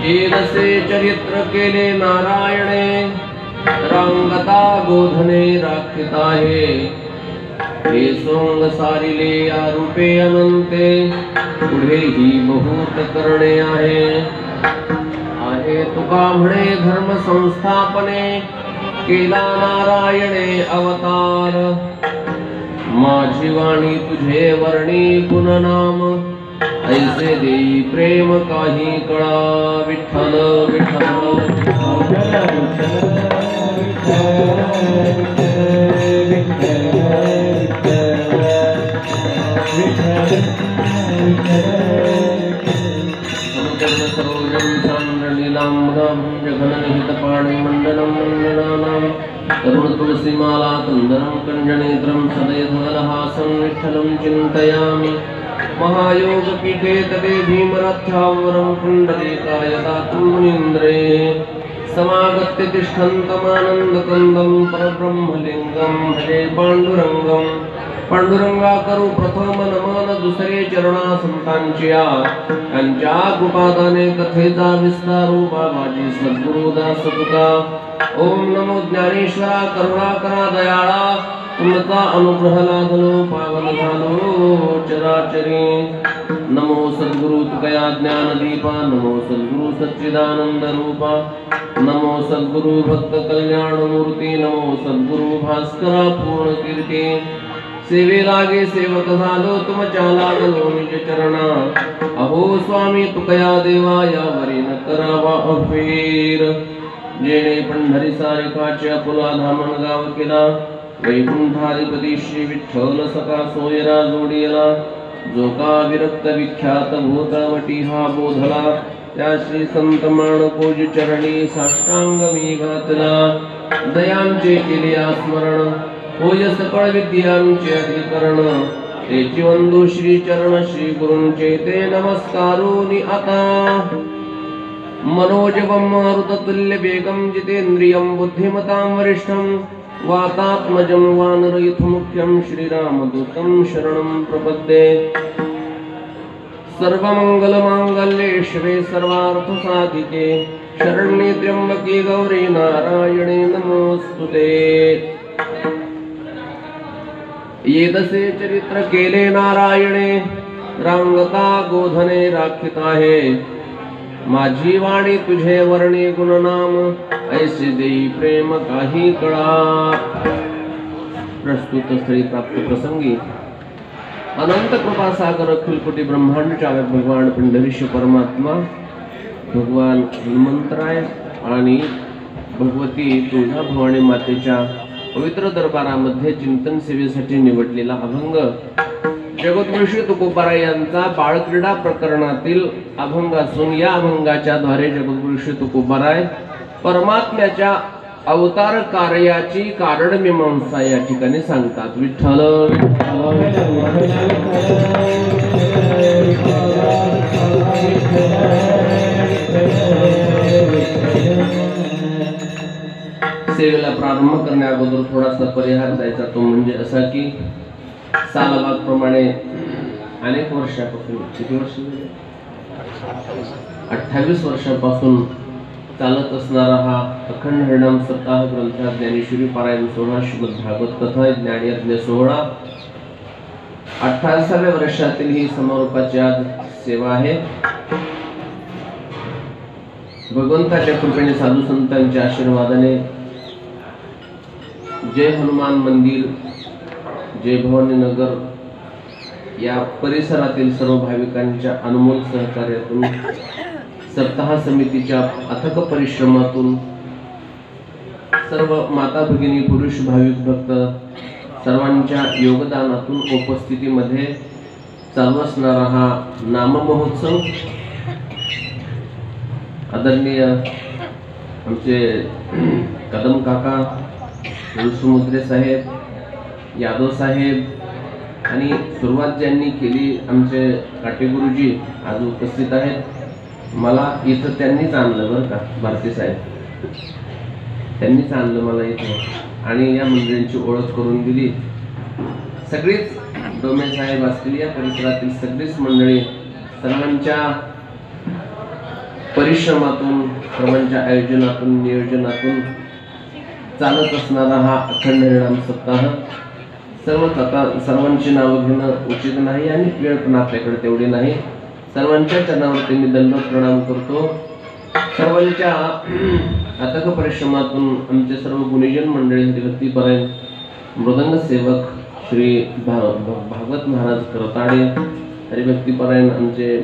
एदसे चरित्र केले नारायणे रांगता गोधने राखिता हे सोंग सारिले या रूपे अनंते पुढे ही बहुत करणे आहे तुका म्हणे धर्म संस्थापने केला नारायणे अवतार माझी वाणी तुझे वर्णी पुननाम ऐसे देई प्रेम काही कळा विठ्ठल विठ्ठल करुण तुलसीमाला कंदरं कंजनेत्रं सदयधवलहासं विठ्ठलं चिन्तयामि महायोग पीठे तदे भीमरथ्यावरं कुण्डलीकाय दातुं मुनीन्द्रे समागत्य तिष्ठन्तमानन्दकन्दं परब्रह्मलिङ्गं भजे पाण्डुरङ्गं पांडुरंगा करू प्रथम नमन दुसरे चरणा संतांच्या यांच्या गुपादाने कथेचा विस्तारू बाबाजी सद्गुरु दास तुका ओम नमो ज्ञानेश्वरा करुणाकरा दयाळा तुमचा अनुग्रह लादलो पावन झालो चराचरी नमो सद्गुरु तुकया ज्ञानदीपा नमो सद्गुरु सच्चिदानंद रूपा नमो सद्गुरु भक्त कल्याण मूर्ती नमो सद्गुरु भास्करा पूर्ण कीर्ती सेवे लागे सेवक झालो तुमच्या लागलो निज चरणा अहो स्वामी तुकया देवा यावरी न करावा अफेर जेणे पंढरी सारिकाच्या पुला धामण गाव केला वैकुंठाधिपती श्री विठ्ठल सका सोयरा जोडिला जो का विरक्त विख्यात भूतावटी हा बोधला त्या श्री संत माणकोज चरणी साष्टांग मी घातला दयांचे केले स्मरण होय सकळ विद्यांचे अधिकरण तेची वंदू श्री चरण श्री गुरूंचे ते नमस्कारोनी आता मनोजवं मारुततुल्य वेगं जितेन्द्रियं बुद्धिमतां वरिष्ठं वातात्मजं वानरयुथमुख्यं श्रीरामदूतं शरणं प्रपद्ये सर्वमंगलमांगल्ये शिवे सर्वार्थसाधिके शरण्ये त्र्यंबके गौरी नारायणे नमोस्तुते येदसे चरित्र केले नारायणे रांगता गोधने राखित आहे माझी वाणी तुझे वर्णे गुणनाम ऐसे देई प्रेम काही कळा प्रस्तुत स्थळी प्राप्त प्रसंगी अनंत कृपा सागर अखिल कोटी ब्रह्मांड चालक भगवान पंढरीश परमात्मा भगवान हनुमंतराय आणि भगवती तुळजा भवानी मातेच्या पवित्र दरबारामध्ये चिंतन सेवेसाठी निवडलेला अभंग जगद्गुरु श्री तुकोबाराय यांचा बाळक्रीडा प्रकरणातील अभंग असून या अभंगाच्या द्वारे जगद्गुरु श्री तुकोबाराय परमात्म्याच्या अवतार कार्याची कारण मीमांसा या ठिकाणी सांगतात। विठ्ठल सेवेला प्रारंभ करण्या अगोदर थोडासा परिहार द्यायचा तो म्हणजे असा की सालाबाद प्रमाणे अनेक वर्षापासून किती वर्ष 28 वर्षापासून चालत असणारा हा अखंड हरिनाम सप्ताह ग्रंथ ज्ञानेश्वरी पारायण सोहळा श्रीमद भागवत कथा ज्ञानयज्ञ सोहळा 28व्या वर्षातील ही समारोपाची आज सेवा आहे। भगवंताच्या कृपेने साधू संतांच्या आशीर्वादाने जय हनुमान मंदिर जय भवानी नगर या परिसरातील सर्व भाविकांच्या अनमोल सहकार्यातून सप्ताह समितीच्या अथक परिश्रमातून सर्व माता भगिनी पुरुष भाविक भक्त सर्वांच्या योगदानातून उपस्थितीमध्ये चालू असणारा हा नाम महोत्सव आदरणीय आमचे कदम काका समुद्रे साहेब यादव साहेब आणि सुरुवात ज्यांनी केली आमचे काटे गुरुजी आज उपस्थित आहेत। मला इथं त्यांनीच आणलं बरं का भारती साहेब त्यांनीच आणलं मला इथं आणि या मंडळींची ओळख करून दिली। सगळीच डोमे साहेब असतील या परिसरातील सगळीच मंडळी सर्वांच्या परिश्रमातून सर्वांच्या आयोजनातून नियोजनातून चालत असणारा हा अखंड हरिनाम सप्ताह सर्वांची नावं घेणं उचित नाही आणि वेळ पण आपल्याकडे तेवढी नाही। सर्वांच्या चरणावरती मी दंडवत प्रणाम करतो। सर्वांच्या अथक परिश्रमातून आमचे सर्व गुणीजन मंडळी हरिभक्तीपरायण मृदंग सेवक श्री भागवत महाराज करताडे हरिभक्तीपरायण आमचे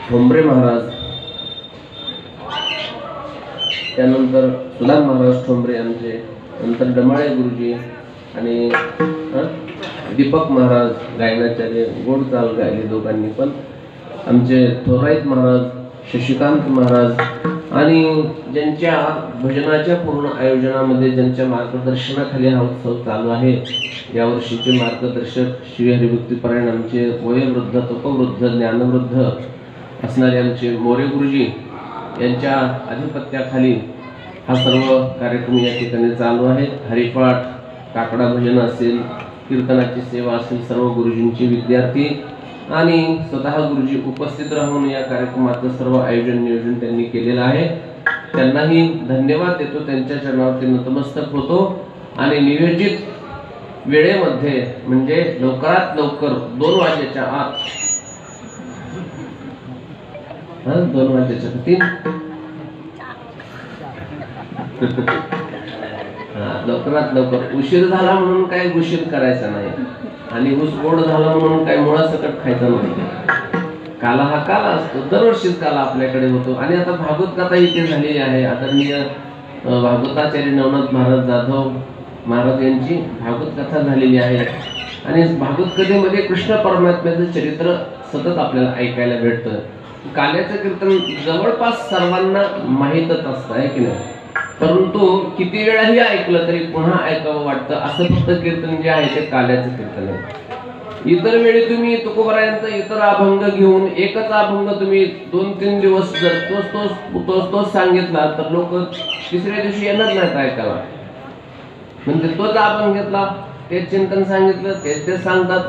ठोंबरे महाराज त्यानंतर सुदाम महाराज ठोंबरे आमचे नंतर डमाळे गुरुजी आणि दीपक महाराज गायनाचार्य गोड चाल गायले दोघांनी पण आमचे थोराईत महाराज शशिकांत महाराज आणि ज्यांच्या भजनाच्या पूर्ण आयोजनामध्ये ज्यांच्या मार्गदर्शनाखाली हा उत्सव चालू आहे यावर्षीचे मार्गदर्शक श्री हरिभक्तीपरायण आमचे वयोवृद्ध तपवृद्ध ज्ञानवृद्ध असणारे आमचे मोरे गुरुजी यांच्या अधिपत्याखाली हा सर्व कार्यक्रम या ठिकाणी चालू आहे। हरिपाठ काकडा भजन असेल कीर्तनाची सेवा असेल सर्व गुरुजींचे विद्यार्थी आणि स्वतः गुरुजी उपस्थित राहून या कार्यक्रमाचं सर्व आयोजन नियोजन त्यांनी केलेलं आहे। त्यांनाही धन्यवाद देतो, त्यांच्या चरणावरती नतमस्तक होतो आणि नियोजित वेळेमध्ये म्हणजे लवकरात लवकर 2 वाजेच्या आत 2 वाजेच्या 3 लवकरात लवकर. उशीर झाला म्हणून काय उशीर करायचा नाही आणि ऊस गोड झाला म्हणून काय मुळासकट खायचं नाही. काला हा काला असतो, दरवर्षीच काला आपल्याकडे होतो. आणि आता भागवत कथा इथे झालेली आहे. आदरणीय भागवताचार्य नवनाथ महाराज जाधव महाराज यांची भागवत कथा झालेली आहे. आणि भागवत कथेमध्ये कृष्ण परमात्म्याचं चरित्र सतत आपल्याला ऐकायला भेटतं. काल्याचं कीर्तन जवळपास सर्वांना माहीतच असतं आहे की नाही, परंतु किती वेळाही ऐकलं तरी पुन्हा ऐकावं वाटतं. असं फक्त कीर्तन जे आहे ते काल्याचं कीर्तन आहे. इतर वेळी तुम्ही तुकोबारायांचा इतर अभंग घेऊन एकच अभंग तुम्ही 2-3 दिवस जर तोच सांगितला तर लोक तिसऱ्या दिवशी येणार नाहीत ऐकायला. म्हणजे तोच अभंग घेतला, तेच चिंतन सांगितलं, तेच सांगतात.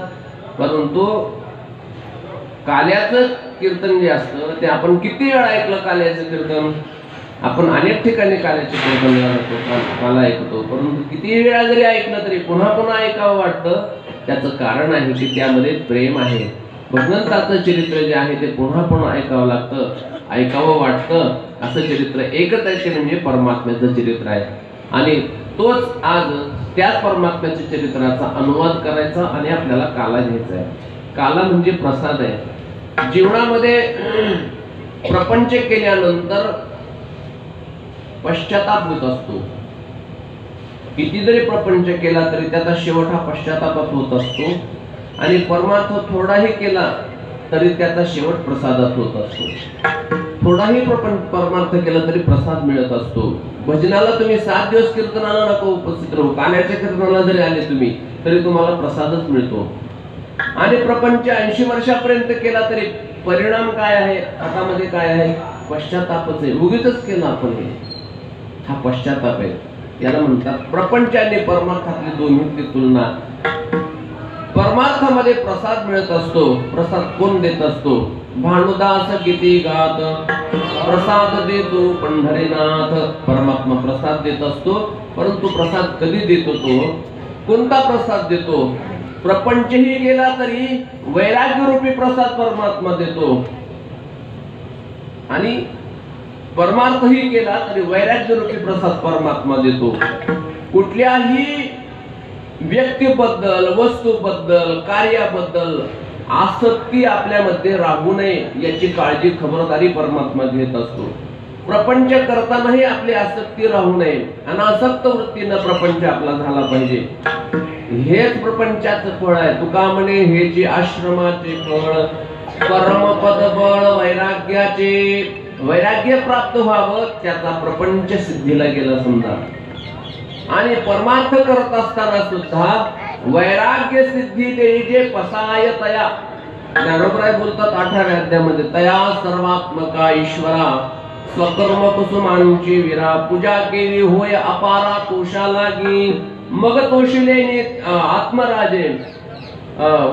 परंतु काल्याचं कीर्तन जे असतं ते आपण किती वेळा ऐकलं. काल्याचं कीर्तन आपण अनेक ठिकाणी काल्याचे कीर्तन काला ऐकतो, परंतु किती वेळा जरी ऐकलं तरी पुन्हा पुन्हा ऐकावं वाटतं. त्याचं कारण आहे की त्यामध्ये प्रेम आहे. भगवंताचं चरित्र जे आहे ते पुन्हा पुन्हा ऐकावं लागतं, ऐकावं वाटतं. असं चरित्र एकच आहे ते म्हणजे परमात्म्याचं चरित्र आहे. आणि तोच आज त्याच परमात्म्याच्या चरित्राचा अनुवाद करायचा आणि आपल्याला काला घ्यायचा आहे. काला म्हणजे प्रसाद आहे. जीवनामध्ये प्रपंच केल्यानंतर पश्चाताप होत असतो. किती जरी प्रपंच केला तरी त्याचा शेवट हा पश्चातापात होत असतो. आणि परमार्थ थोडाही केला तरी त्याचा शेवट प्रसादात होत असतो. थोडाही परमार्थ केला तरी प्रसाद मिळत असतो. भजनाला तुम्ही 7 दिवस कीर्तनाला नको उपस्थित राहू, काल्याच्या कीर्तनाला जरी आले तुम्ही तरी तुम्हाला प्रसादच मिळतो. आणि प्रपंच 80 वर्षापर्यंत केला तरी परिणाम काय आहे, हातामध्ये काय आहे, पश्चातापच आहे. उगीचच केलं आपण हे, हा पश्चाताप आहे. याला म्हणतात प्रपंच आणि परमार्थातली दोन्हीतली तुलना. परमार्थामध्ये प्रसाद मिळत असतो. प्रसाद कोण देत असतो? भानुदास किती गात प्रसाद देतो पंढरीनाथ. परमात्मा प्रसाद देत असतो, परंतु प्रसाद कधी देतो? तो कोणता प्रसाद देतो? प्रपंचही केला तरी वैराग्य रूपी प्रसाद परमात्मा देतो. आणि परमार्थही केला तरी वैराग्य रूपी प्रसाद परमात्मा देतो. कुठल्याही व्यक्तीबद्दल, वस्तूबद्दल, कार्याबद्दल आसक्ती आपल्यामध्ये राहू नये याची काळजी, खबरदारी परमात्मा घेत असतो. प्रपंच करतानाही आपली आसक्ती राहू नये, अनासक्त वृत्तीनं प्रपंच आपला झाला पाहिजे. हेच प्रपंचाचं फळ आहे. तुका म्हणे हेची आश्रमाचे फळ परमपद बळ वैराग्याचे. वैराग्य प्राप्त व्हावं त्याचा प्रपंच सिद्धीला गेला समजा. आणि परमार्थ करत असताना सुद्धा वैराग्य सिद्धी देईजे पसाय तया. ज्ञानोबराय बोलतात 18व्या अध्यायामध्ये, तया सर्वात्मका ईश्वरा स्वकर्म कुसुमांची विरा पूजा केली होय अपारा तोषा लागी मग तोषिले आत्मराजे.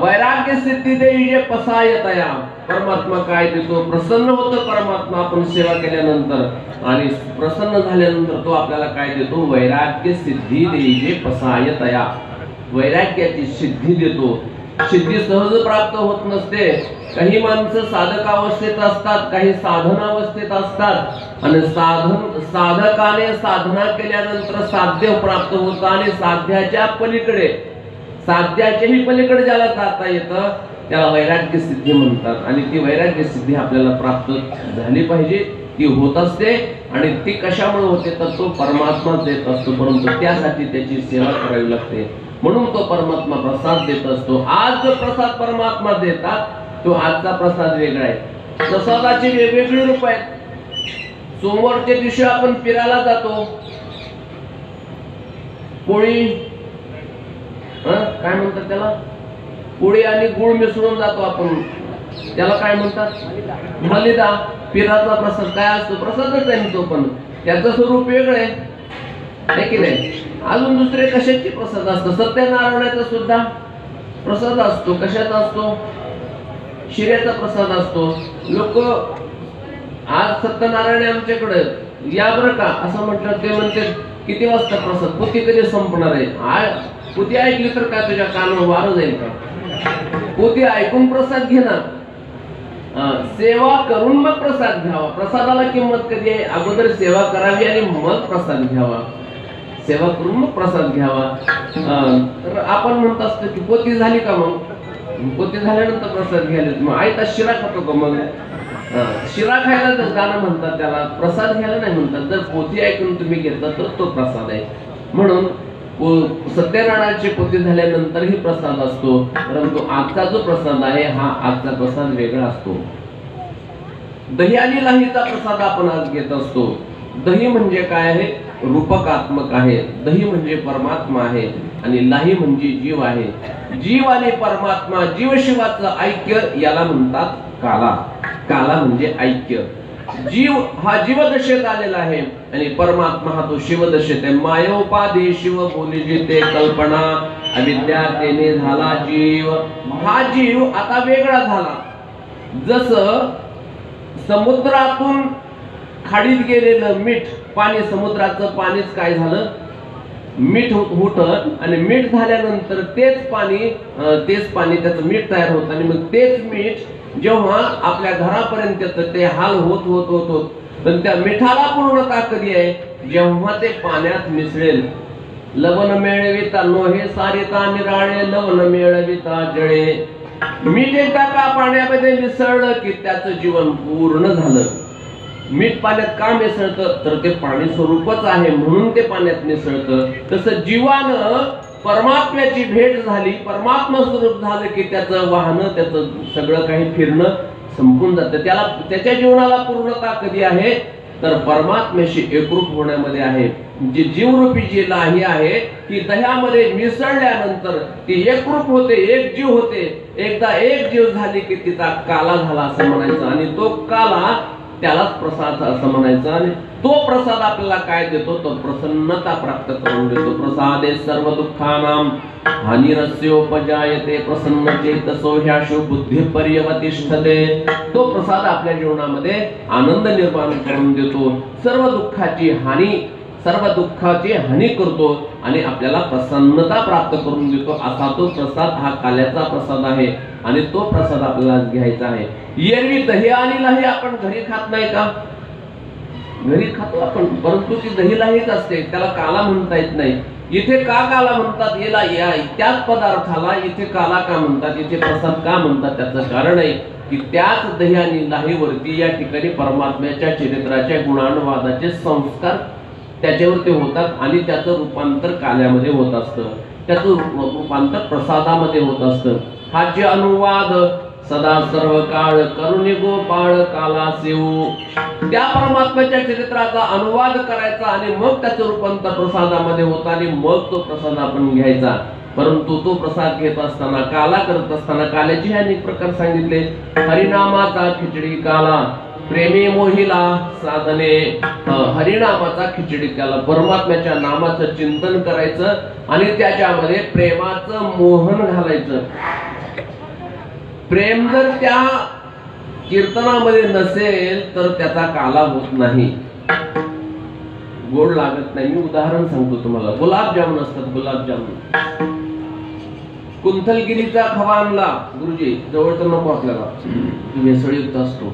वैराग्य सिद्धी देईजे पसाय तया. परमात्मा काय देतो? प्रसन्न होतो परमात्मा आपण सेवा केल्यानंतर. आणि प्रसन्न झाल्यानंतर तो आपल्याला काय देतो? वैराग्य सिद्धी देईजे पसाय तया. वैराग्याची सिद्धी देतो. सिद्धी सहज प्राप्त होत नसते. काही माणसं साधकावस्थेत असतात, काही साधनावस्थेत असतात. आणि साधकाने साधना केल्यानंतर साध्य प्राप्त होतं आणि साध्याच्या पलीकडे, साध्याच्याही पलीकडे ज्याला जाता येतं त्याला वैराग्य सिद्धी म्हणतात. आणि ती वैराग्य सिद्धी आपल्याला प्राप्त झाली पाहिजे. ती होत असते. आणि ती कशामुळे होते तर तो परमात्मा देत असतो, परंतु त्यासाठी त्याची सेवा करावी लागते. म्हणून तो परमात्मा प्रसाद देत असतो. आज जो प्रसाद परमात्मा देतात तो आजचा प्रसाद वेगळा आहे. प्रसादाची वेगवेगळी रूप आहेत. सोमवारच्या दिवशी आपण फिरायला जातो, पोळी काय म्हणतात त्याला, पोळी आणि गुळ मिसळून जातो आपण, त्याला काय म्हणतात? मलिदा. पिराचा प्रसाद काय असतो? प्रसादच आहे तो, पण त्याचं स्वरूप वेगळं आहे की नाही. अजून दुसरे कशाचे प्रसाद असतो? सत्यनारायणाचा सुद्धा प्रसाद असतो. कशाचा असतो? शिऱ्याचा प्रसाद असतो. लोक आज सत्यनारायण आमच्याकडे या बरं का असं म्हटलं, ते म्हणते किती वाजता प्रसाद, पोती कधी संपणार आहे? पोथी ऐकली तर काय तुझ्या कानावर वारं जाईल का? पोथी ऐकून प्रसाद घे ना. सेवा करून मग प्रसाद घ्यावा. प्रसादाला किंमत कधी आहे? अगोदर सेवा करावी आणि मग प्रसाद घ्यावा. सेवा करून मग प्रसाद घ्यावा. तर आपण म्हणत असतो की पोथी झाली का? मग पोथी झाल्यानंतर प्रसाद घ्यायला मग आयता शिरा खातो का? मग शिरा खायला तर गाणं म्हणतात, त्याला प्रसाद घ्यायला नाही म्हणतात. जर पोथी ऐकून तुम्ही घेतला तर तो प्रसाद आहे. म्हणून सत्यनारायणाची पोथी झाल्यानंतरही प्रसाद असतो, परंतु आजचा जो प्रसाद आहे हा आजचा प्रसाद वेगळा असतो. दही आणि लाहीचा प्रसाद आपण आज घेत असतो. दही म्हणजे काय आहे? रूपकात्मक आहे. दही म्हणजे परमात्मा आहे आणि लाही म्हणजे जीव आहे. जीव आणि परमात्मा, जीव शिवाचं ऐक्य याला म्हणतात काला. काला म्हणजे ऐक्य. जीव हा जीवदशेत आलेला आहे आणि परमात्मा हा तो शिवदशेत आहे. मायोपाधी शिव बोली जिते कल्पना, अविद्या तेने झाला जीव. हा जीव आता वेगळा झाला. जसं समुद्रातून खाडीत गेलेलं मीठ पाणी, समुद्राचं पाणीच काय झालं? मीठ होतं आणि मीठ झाल्यानंतर तेच पाणी त्याचं मीठ तयार होतं आणि मग तेच मीठ जेव्हा आपल्या घरापर्यंत येतं ते हाल होत होत होत होत पण त्या मिठाला पूर्णता कधी आहे? जेव्हा ते पाण्यात मिसळेल. लवण मिळविता नोहे सारिता निराळे, लवण मिळविता जळे. मीठ एकदा का पाण्यामध्ये मिसळलं की त्याचं जीवन पूर्ण झालं. मीठ पाण्यात का मिसळतं? तर ते पाणी स्वरूपच आहे म्हणून ते पाण्यात मिसळतं. तसं जीवानं परमात्म्याची भेट झाली, परमात्मा स्वरूप झालं की त्याचं वाहनं, त्याचं सगळं काही फिरणं संपून जातं. त्याच्या जीवनाला पूर्णता कधी आहे? तर परमात्म्याशी एकरूप होण्यामध्ये आहे. जी जीवरूपी जी लाही आहे ती दह्यामध्ये मिसळल्यानंतर ती एकरूप होते, एक जीव होते. एकदा एक जीव झाली की तिचा काला झाला असं म्हणायचं आणि तो काला त्यालाच प्रसाद असं म्हणायचं. आणि तो प्रसाद आपल्याला काय देतो? तो प्रसन्नता प्राप्त करून देतो. प्रसादे सर्व दुःखानां हानिरस्योपजायते, प्रसन्न चेतसो ह्याशु बुद्धी पर्यवतिष्ठते. तो प्रसाद आपल्या जीवनामध्ये आनंद निर्माण करून देतो, सर्व दुःखाची हानी करतो आणि आपल्याला प्रसन्नता प्राप्त करून देतो. असा तो प्रसाद हा काल्याचा प्रसाद आहे आणि तो प्रसाद आपल्याला घ्यायचा आहे. एरवी दही आणि लाही आपण घरी खात नाही का? घरी खातो आपण, परंतु ती दही लाहीच असते, त्याला काला म्हणता येत नाही. इथे का काला म्हणतात? याला त्याच पदार्थाला इथे काला का म्हणतात, इथे प्रसाद का म्हणतात? त्याचं कारण आहे की त्याच दही आणि लाहीवरती या ठिकाणी परमात्म्याच्या चरित्राच्या गुणानुवादाचे संस्कार त्याच्यावरती होतात आणि त्याचं रूपांतर काल्यामध्ये होत असतं, त्याचं रूपांतर प्रसादामध्ये होत असतं. हा जे अनुवाद सदा सर्व काळ करुणी गोपाळ काला सेऊ, त्या परमात्म्याच्या चरित्राचा अनुवाद करायचा आणि मग त्याचं रूपांतर प्रसादामध्ये होतं आणि मग तो प्रसाद आपण घ्यायचा. परंतु तो प्रसाद घेत असताना, काला करत असताना काल्याचे अनेक प्रकार सांगितले. हरिनामाचा खिचडी काला, प्रेमी मोहिला साधने. हरिनामाचा खिचडी काला, परमात्म्याच्या नामाचं चिंतन करायचं आणि त्याच्यामध्ये प्रेमाचं मोहन घालायचं. प्रेम जर त्या कीर्तनामध्ये नसेल तर त्याचा काला होत नाही, गोड लागत नाही. मी उदाहरण सांगतो तुम्हाला. गुलाबजामुन असतात, गुलाबजामुन. कुंथलगिरीचा खवा आणला गुरुजी, जवळचा नको आपल्याला, भेसळयुक्त असतो.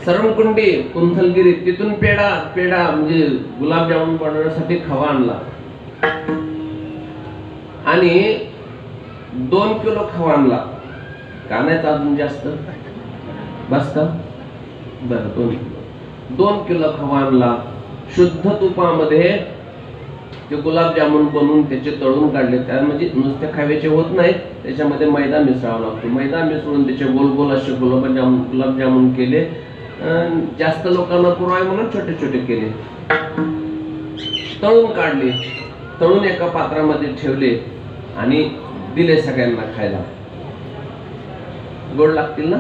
सरमकुंडी, कुंथलगिरी, तिथून पेढा म्हणजे गुलाबजामुन बनवण्यासाठी खवा आणला आणि 2 किलो खवा आणला. का नाही अजून जास्त बस का? बरं, 2 किलो खवा आणला. शुद्ध तुपामध्ये ते गुलाबजामुन बनवून त्याचे तळून काढले. त्या म्हणजे नुसते खाव्याचे होत नाही, त्याच्यामध्ये मैदा मिसळावा लागतो. मैदा मिसळून त्याचे गोल गोल असे गुलाबजामुन केले. जास्त लोकांना पुरवाय म्हणून छोटे छोटे केले, तळून काढले, तळून एका पात्रामध्ये ठेवले आणि दिले सगळ्यांना खायला. गोड लागतील ना?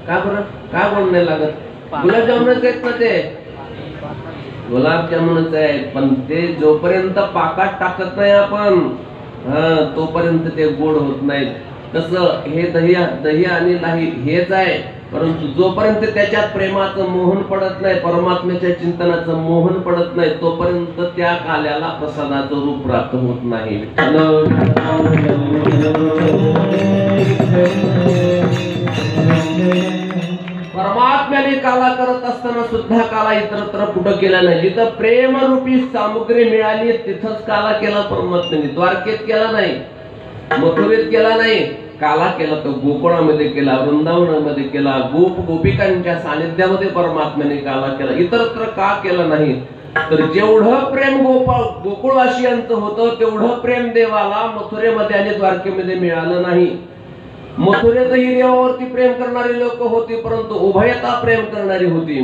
का बरं? का गोड नाही लागत? गुलाबजामुनच आहेत ना ते, गुलाबजामुनच आहेत. पण ते जोपर्यंत पाकात टाकत नाही आपण तोपर्यंत ते गोड होत नाहीत. तसं हे दही आणि लाही हेच आहे. परंतु जोपर्यंत त्याच्यात प्रेमाचं मोहन पडत नाही, परमात्म्याच्या चिंतनाचं मोहन पडत नाही, तोपर्यंत त्या काल्याला प्रसादाचं रूप प्राप्त होत नाही. परमात्म्याने काला करत असताना सुद्धा काला इतरत्र कुठं केला नाही. जिथं प्रेमरूपी सामुग्री मिळाली तिथंच काला केला परमात्म्याने. द्वारकेत केला नाही, मथुरेत केला नाही, काला केला तो गोकुळामध्ये केला, वृंदावनामध्ये केला, गोप गोपिकांच्या सानिध्यामध्ये परमात्म्याने काला केला. इतरत्र का केला नाही? तर जेवढं प्रेम गोकुळवासियांचं होतं तेवढं प्रेम देवाला मथुरेमध्ये आणि द्वारकेमध्ये मिळालं नाही. मथुरेतही देवावरती प्रेम करणारी लोक होती, परंतु उभयता प्रेम करणारी होती.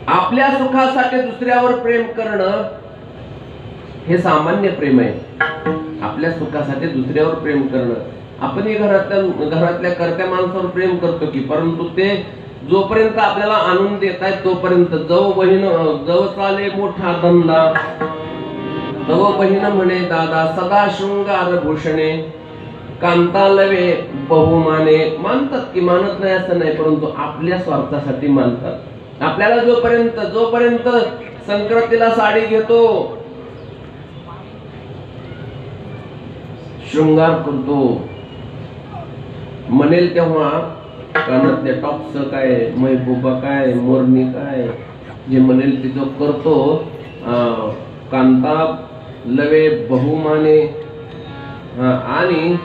आपल्या सुखासाठी दुसऱ्यावर प्रेम करणं हे सामान्य प्रेम आहे. आपल्या सुखासाठी दुसऱ्यावर प्रेम करणं. आपणही घरातल्या करत्या माणसावर प्रेम करतो की, परंतु ते जोपर्यंत आपल्याला आणून देत आहेत तोपर्यंत जव बहीण जव चाले मोठा धंदा, जव बहीण म्हणे दादा, सदा शृंगार भूषणे, कांता लवे बहुमाने. मानतात की, मानत नाही असं नाही, परंतु आपल्या स्वार्थासाठी मानतात. आपल्याला जोपर्यंत संक्रांतीला साडी घेतो, शृंगार करतो, म्हणेल तेव्हा कानातल्या टॉप्स काय, महबूबा काय, मोरणी काय, जे म्हणेल तिथं करतो. कांता लवे बहुमाने. आणि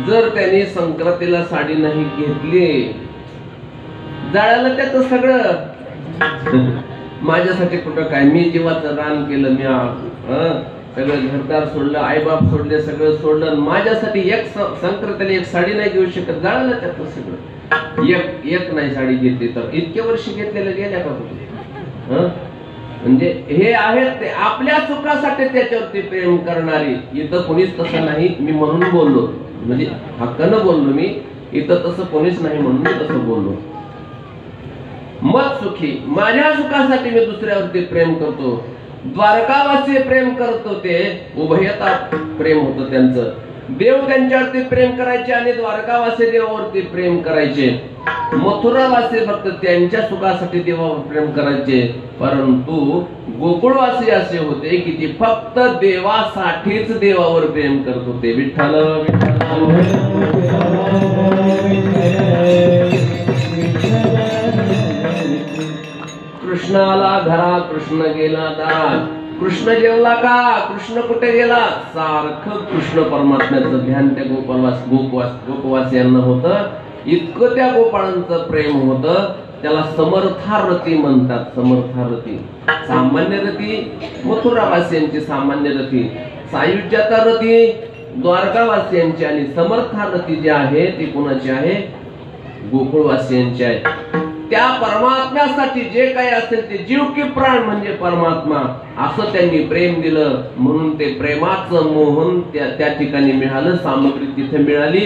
जर त्यांनी संक्रांतीला साडी नाही घेतली, जाळायला त्याच सगळं. माझ्यासाठी कुठं काय, मी जीवाचं रान केलं, मी सगळं घरदार सोडलं, आईबाप सोडले, सगळं सोडलं, माझ्यासाठी एक संक्रांतीला एक साडी नाही घेऊ शकत, जाळलं त्याचं सगळं. एक नाही साडी घेतली तर इतके वर्ष घेतलेलं गेल्या का कुठे? म्हणजे हे आहेत ते आपल्या सुखासाठी त्याच्यावरती प्रेम करणारी. इथं कोणीच तसं नाही, मी म्हणून बोललो, म्हणजे हक्कानं बोललो मी. इथं तसं कोणीच नाही म्हणून मी तसं बोललो. मत सुखी, माझ्या सुखासाठी मी दुसऱ्यावरती प्रेम करतो. द्वारकावासी प्रेम करत होते, उभयता प्रेम होतं त्यांचं. देव त्यांच्यावरती प्रेम करायचे आणि द्वारकावासी देवावरती प्रेम करायचे. मथुरावासी फक्त त्यांच्या सुखासाठी देवावर प्रेम करायचे. परंतु गोकुळवासी असे होते की ते फक्त देवासाठीच देवावर प्रेम करत होते. विठ्ठल कृष्णाला घरा, कृष्ण गेला दारात. कृष्ण जेवला का, कृष्ण कुठे गेला, सारखं कृष्ण परमात्म्याचं ध्यान त्या गोपवासियांना होतं. इतकं त्या गोपाळांचं प्रेम होतं. त्याला समर्थारती म्हणतात. समर्थारती, सामान्य रती मथुरावासियांची, सामान्य रती सायुज्यता रती द्वारकावासियांची, आणि समर्थारती जी आहे ती कोणाची आहे, गोकुळवासियांची आहे. त्या परमात्म्यासाठी जे काही असेल ते जीव की प्राण म्हणजे परमात्मा, असं त्यांनी प्रेम दिलं. म्हणून ते प्रेमाचं मोहन त्या ठिकाणी मिळालं, सामग्री तिथे मिळाली.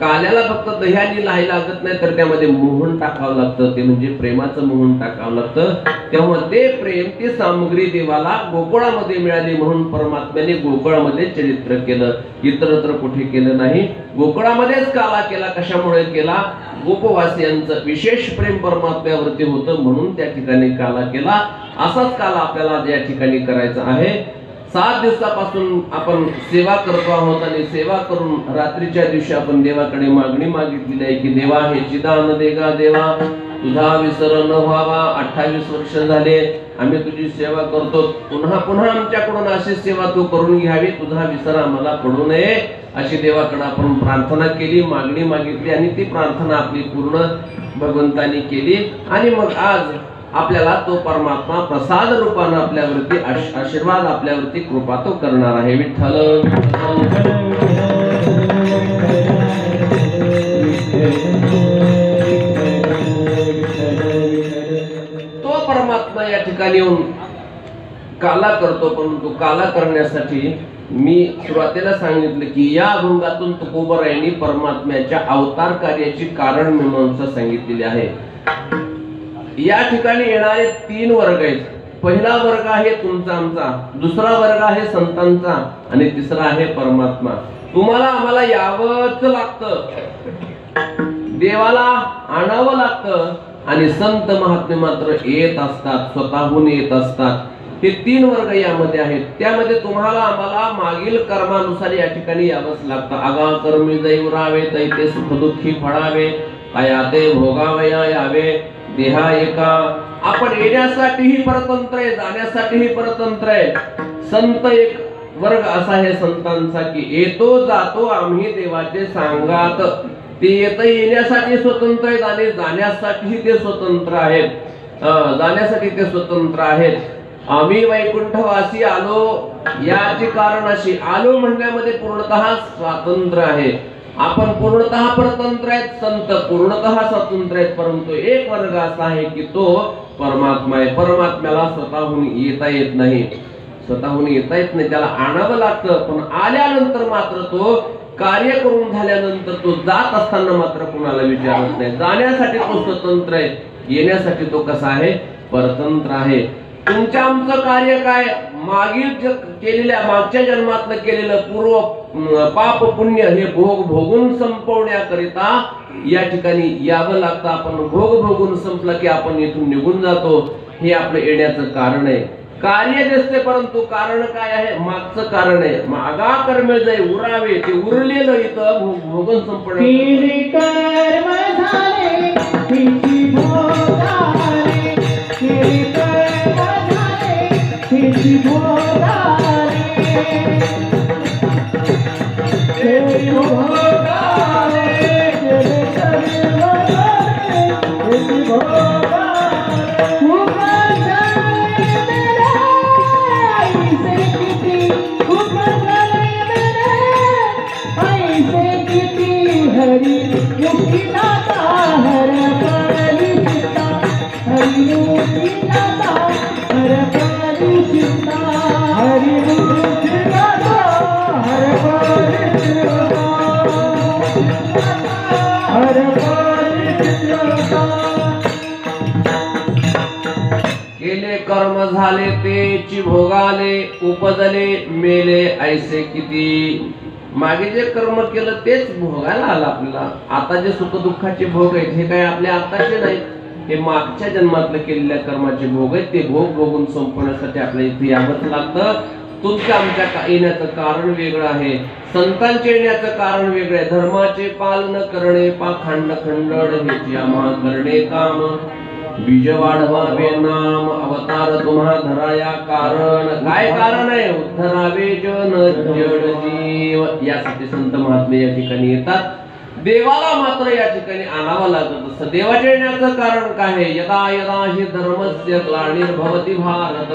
काल्याला फक्त दह्याने लाही लागत नाही, तर त्यामध्ये मोहन टाकावं लागतं, ते म्हणजे प्रेमाचं मोहन टाकावं लागतं. तेव्हा ते प्रेम, ती सामग्री देवाला गोकुळामध्ये मिळाली. म्हणून परमात्म्याने गोकुळामध्ये चरित्र केलं, इतरत्र कुठे केलं नाही. गोकुळामध्येच काला केला. कशामुळे केला? गोपवासियांचं विशेष प्रेम परमात्म्यावरती होतं, म्हणून त्या ठिकाणी काला केला. असाच काला आपल्याला या ठिकाणी करायचा आहे. 7 दिवसापासून आपण सेवा करतो आहोत, आणि सेवा करून रात्रीच्या दिवशी आपण देवाकडे मागणी मागितलेली आहे की देवा हे चिदान देगा देवा, तुझा विसर न व्हावा. 28 वर्ष झाले आम्ही तुझी सेवा करतो, पुन्हा पुन्हा आमच्याकडून अशी सेवा तू करून घ्यावी, तुझा विसर आम्हाला पडू नये, अशी देवाकडे आपण प्रार्थना केली, मागणी मागितली, आणि ती प्रार्थना आपली पूर्ण भगवंतानी केली. आणि मग आज आपल्याला तो परमात्मा प्रसाद रूपाने आपल्यावरती आशीर्वाद, आपल्यावरती कृपा तो करणार आहे. विठ्ठल तो परमात्मा या ठिकाणी येऊन काला करतो. परंतु काला करण्यासाठी मी सुरुवातीला सांगितलं की या अभंगातून तुकोबरायांनी परमात्म्याच्या अवतार कार्याची कारण मीमांसा सांगितलेली आहे. या ठिकाणी येणारे 3 वर्ग आहेत. पहिला वर्ग आहे तुमचा आमचा, दुसरा वर्ग आहे संतांचा, आणि तिसरा आहे परमात्मा. तुम्हाला आम्हाला यावंच लागतं. देवाला आणावं लागतं आणि संत महात्मे मात्र येत असतात, स्वतःहून येत असतात. हे 3 वर्ग यामध्ये आहेत. त्यामध्ये तुम्हाला आम्हाला मागील कर्मानुसार या ठिकाणी यावंच लागतं. आगा कर्मी दैवरावे तैते सुख दुःखी फळावे, काया ते भोगावया यावे देहा एका. आपण येण्यासाठीही परतंत्र आहे, जाण्यासाठीही परतंत्र आहे. संत एक वर्ग असा आहे संतांचा की येतो जातो आम्ही देवाचे सांगात. ते येण्यासाठी स्वतंत्र आहेत आणि जाण्यासाठी ते स्वतंत्र आहेत. जाण्यासाठी ते स्वतंत्र आहेत. आम्ही वैकुंठवासी आलो याचे कारण अशी, आलो म्हणण्यामध्ये पूर्णतः स्वातंत्र्य आहे. आपण पूर्णतः परतंत्र आहेत, संत पूर्णतः स्वतंत्र आहेत. परंतु एक वर्ग असा आहे की तो परमात्मा आहे. परमात्म्याला स्वतःहून येता येत नाही, स्वतःहून येता येत नाही, त्याला आणावं लागतं. पण आल्यानंतर मात्र तो कार्य करून झाल्यानंतर तो जात असताना मात्र कुणाला विचारत नाही. जाण्यासाठी तो स्वतंत्र आहे, येण्यासाठी तो कसा आहे, परतंत्र आहे. तुमच्या आमचं कार्य काय, मागील केलेल्या मागच्या जन्मातलं केलेलं पूर्व पाप पुण्य हे भोगून संपवण्याकरिता या ठिकाणी यावं लागतं. आपण भोगून संपलं की आपण इथून निघून जातो. हे आपलं येण्याचं कारण आहे. कार्य दिसते परंतु कारण काय आहे, मागचं कारण आहे. मागा कर्मे जाई उरावे, ते उरलेलं इथं भोगून संपणं. केले कर्म झाले तेची भोगाले, उपजले मेले ऐसे किती. मागे जे कर्म केलं तेच भोगायला आलं आपल्याला. आता जे सुख दुःखाचे भोग आहेत हे काय आपल्या आताचे नाहीत, हे मागच्या जन्मातलं केलेल्या कर्माचे भोग आहेत. ते भोगून संपवण्यासाठी आपल्याला इथे यावंच लागतं. तुमच्या आमच्या येण्याचं कारण वेगळं आहे, संतांचे येण्याचं कारण वेगळं आहे. धर्माचे पालन करणे पाखंड खंडण हेची आम्हा करणे काम. बीज वाढवावे नाम अवतार तुम्हा धराया कारण. काय कारण आहे, उद्धरावे जन जड जीव. यासाठी संत महात्मे या ठिकाणी येतात. देवाला मात्र या ठिकाणी आणावं लागत असतं. देवाच्या येण्याचं कारण काय आहे, यदा यदा हि धर्मस्य ग्लानिर्भवति भारत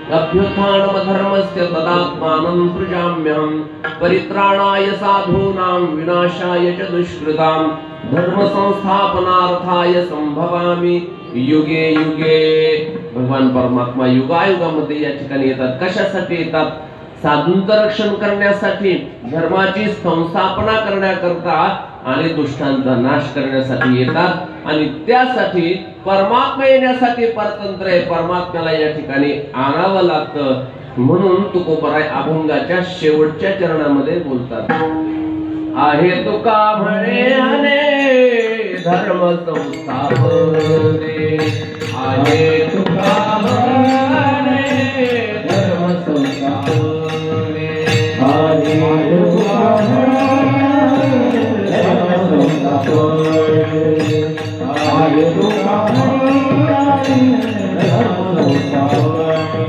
अभ्युत्थानमधर्मस्य तदात्मानं सृजाम्यहं परित्राणाय साधूनां विनाशाय च दुष्कृतां धर्म संस्थापनार्थाय संभवामि युगे युगे. भगवान परमात्मा युगायुगामध्ये या ठिकाणी येतात. कशासाठी येतात, साधूंचं रक्षण करण्यासाठी, धर्माची संस्थापना करण्याकरता आणि दुष्टांचा नाश करण्यासाठी येतात. आणि त्यासाठी परमात्मा येण्यासाठी परतंत्र आहे, परमात्म्याला या ठिकाणी आणावं लागतं. म्हणून तुकोबराय अभंगाच्या शेवटच्या चरणामध्ये बोलतात, आहे तुका म्हणे अने धर्म संस्थापने, आहे तुका म्हणे धर्म संस्थापने, आहे तुका म्हणे धर्म संस्थापने, आहे तुका म्हणे धर्म संस्थापने.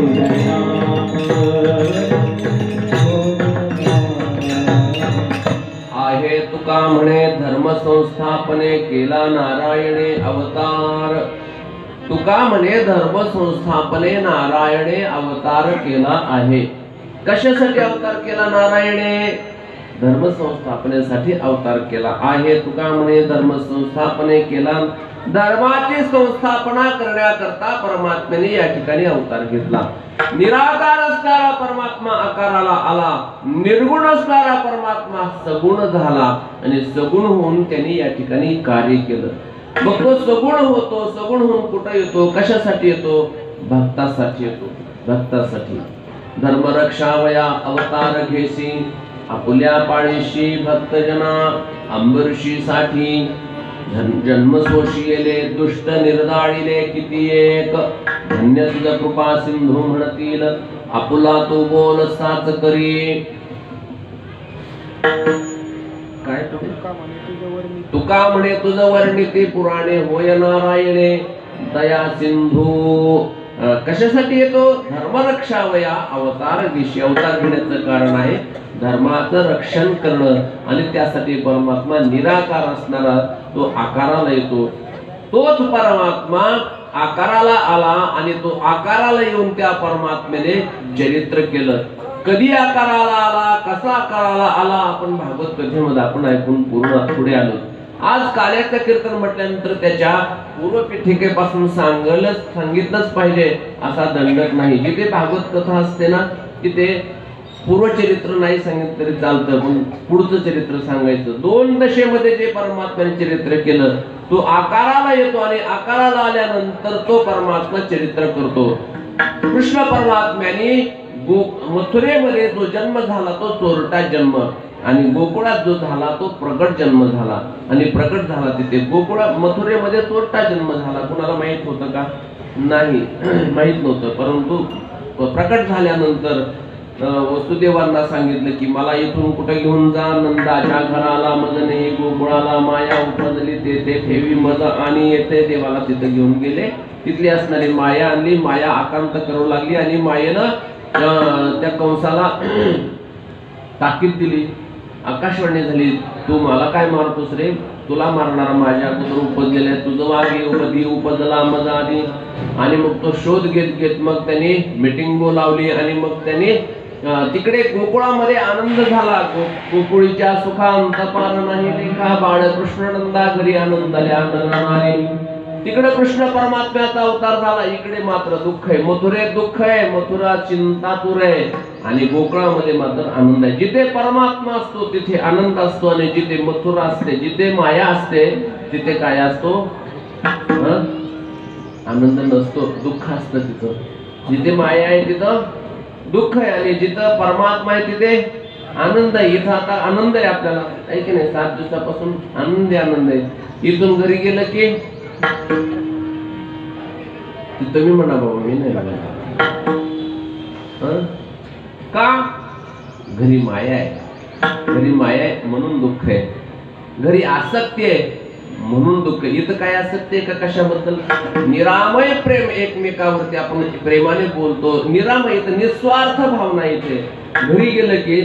Good संस्थापने केला नारायणे अवतार. तुका म्हणे धर्म संस्थापने नारायणे अवतार केला आहे. कशासाठी अवतार केला नारायणे? धर्म संस्थापनेसाठी अवतार केला आहे. तुका म्हणे धर्म संस्थापने केला, धर्माची संस्थापना करण्याकरता परमात्म्याने या ठिकाणी अवतार घेतला. निराकार असणारा परमात्मा आकाराला आला, निर्गुण असणारा परमात्मा सगुण झाला आणि सगुण होऊन त्यांनी या ठिकाणी कार्य केलं. मग तो सगुण होतो, सगुण होऊन कुठे येतो, कशासाठी येतो? भक्तासाठी येतो, भक्तासाठी. धर्मरक्षावया अवतार घेसी, आपुल्या पाळीशी भक्तजना अंबरीषीसाठी. जन्म सोशियले दुष्ट निर्दाळिले किती एक, धन्य तुझ कृपा सिंधू म्हणतील, आपुला तो बोल साच करी. काय तुका म्हणे तुझ वर्णिते पुराणे होय नारायणे दया सिंधू. कशासाठी येतो? धर्मरक्षावया अवतार दिशी. अवतार घेण्याचं कारण आहे धर्माचं रक्षण करणं आणि त्यासाठी परमात्मा निराकार असणारा तो आकाराला येतो. तोच परमात्मा आकाराला आला आणि तो आकाराला येऊन त्या परमात्म्याने चरित्र केलं. कधी आकाराला आला, कसा आकाराला आला, आपण भागवत कथेमध्ये आपण ऐकून पूर्ण पुढे आलो. आज काल्याचं कीर्तन म्हटल्यानंतर त्याच्या पूर्वपीठिकेपासून सांगितलंच पाहिजे असा दंडक नाही. जिथे भागवत कथा असते ना तिथे पूर्वचरित्र नाही सांगितलं तरी चालतं, पण पुढचं चरित्र सांगायचं. 2 दशेमध्ये जे परमात्म्याने चरित्र केलं तो आकाराला येतो आणि आकाराला आल्यानंतर तो परमात्मा चरित्र करतो. कृष्ण परमात्म्याने मथुरेमध्ये जो जन्म झाला तो चोरटा जन्म आणि गोकुळात जो झाला तो प्रकट जन्म झाला. आणि प्रकट झाला तिथे गोकुळात मथुरेमध्ये चोरटा जन्म झाला. कुणाला माहित होतं का? नाही, माहित नव्हतं. परंतु प्रकट झाल्यानंतर वसुदेवांना सांगितलं की मला इथून कुठे घेऊन जा. नंदाच्या घराला मज नाही, गोकुळाला माया उपजली, तेथे ठेवी मज आणि येथे. देवाला तिथे घेऊन गेले. तिथली असणारी माया आणली. माया आकांत करू लागली आणि मायेनं त्या कंसाला ताकीद दिली. आकाशवाणी झाली, तू मला काय मारतोस रे? तुला मारणारा माझ्या अगोदर उपजलेला आहे, तुझं मागे उपदी उपजला मजा आधी. आणि मग तो शोध घेत घेत मग त्यांनी मीटिंग बोलावली आणि मग त्यांनी तिकडे गोकुळामध्ये आनंद झाला. गोकुळीच्या सुखांत पार नाही लेखा, बाळ कृष्ण नंदा घरी आनंदाल्या नरनारी. तिकडे कृष्ण परमात्म्याचा अवतार झाला, इकडे मात्र दुःख आहे. मथुरेत दुःख आहे, मथुरा चिंतातुर आहे आणि गोकुळामध्ये मात्र आनंद आहे. जिथे परमात्मा असतो तिथे आनंद असतो आणि जिथे मथुरा असते, जिथे माया असते तिथे काय असतो? आनंद नसतो, दुःख असतं तिथं. जिथे माया आहे तिथं दुःख आहे आणि जिथं परमात्मा आहे तिथे आनंद आहे. इथं आता आनंद आहे आपल्याला, आहे की नाही? 7 दिवसापासून आनंद आहे. इथून घरी गेलं की तुम्ही म्हणा बाबा मी नाही का? घरी माया आहे, घरी माया आहे म्हणून दुःख आहे. घरी आसक्ती आहे म्हणून दुःख. इथं काय आसक्ती आहे का? कशाबद्दल? निरामय प्रेम, एकमेकावरती आपण प्रेमाने बोलतो. निरामय इथं निस्वार्थ भावना. इथे घरी गेलं की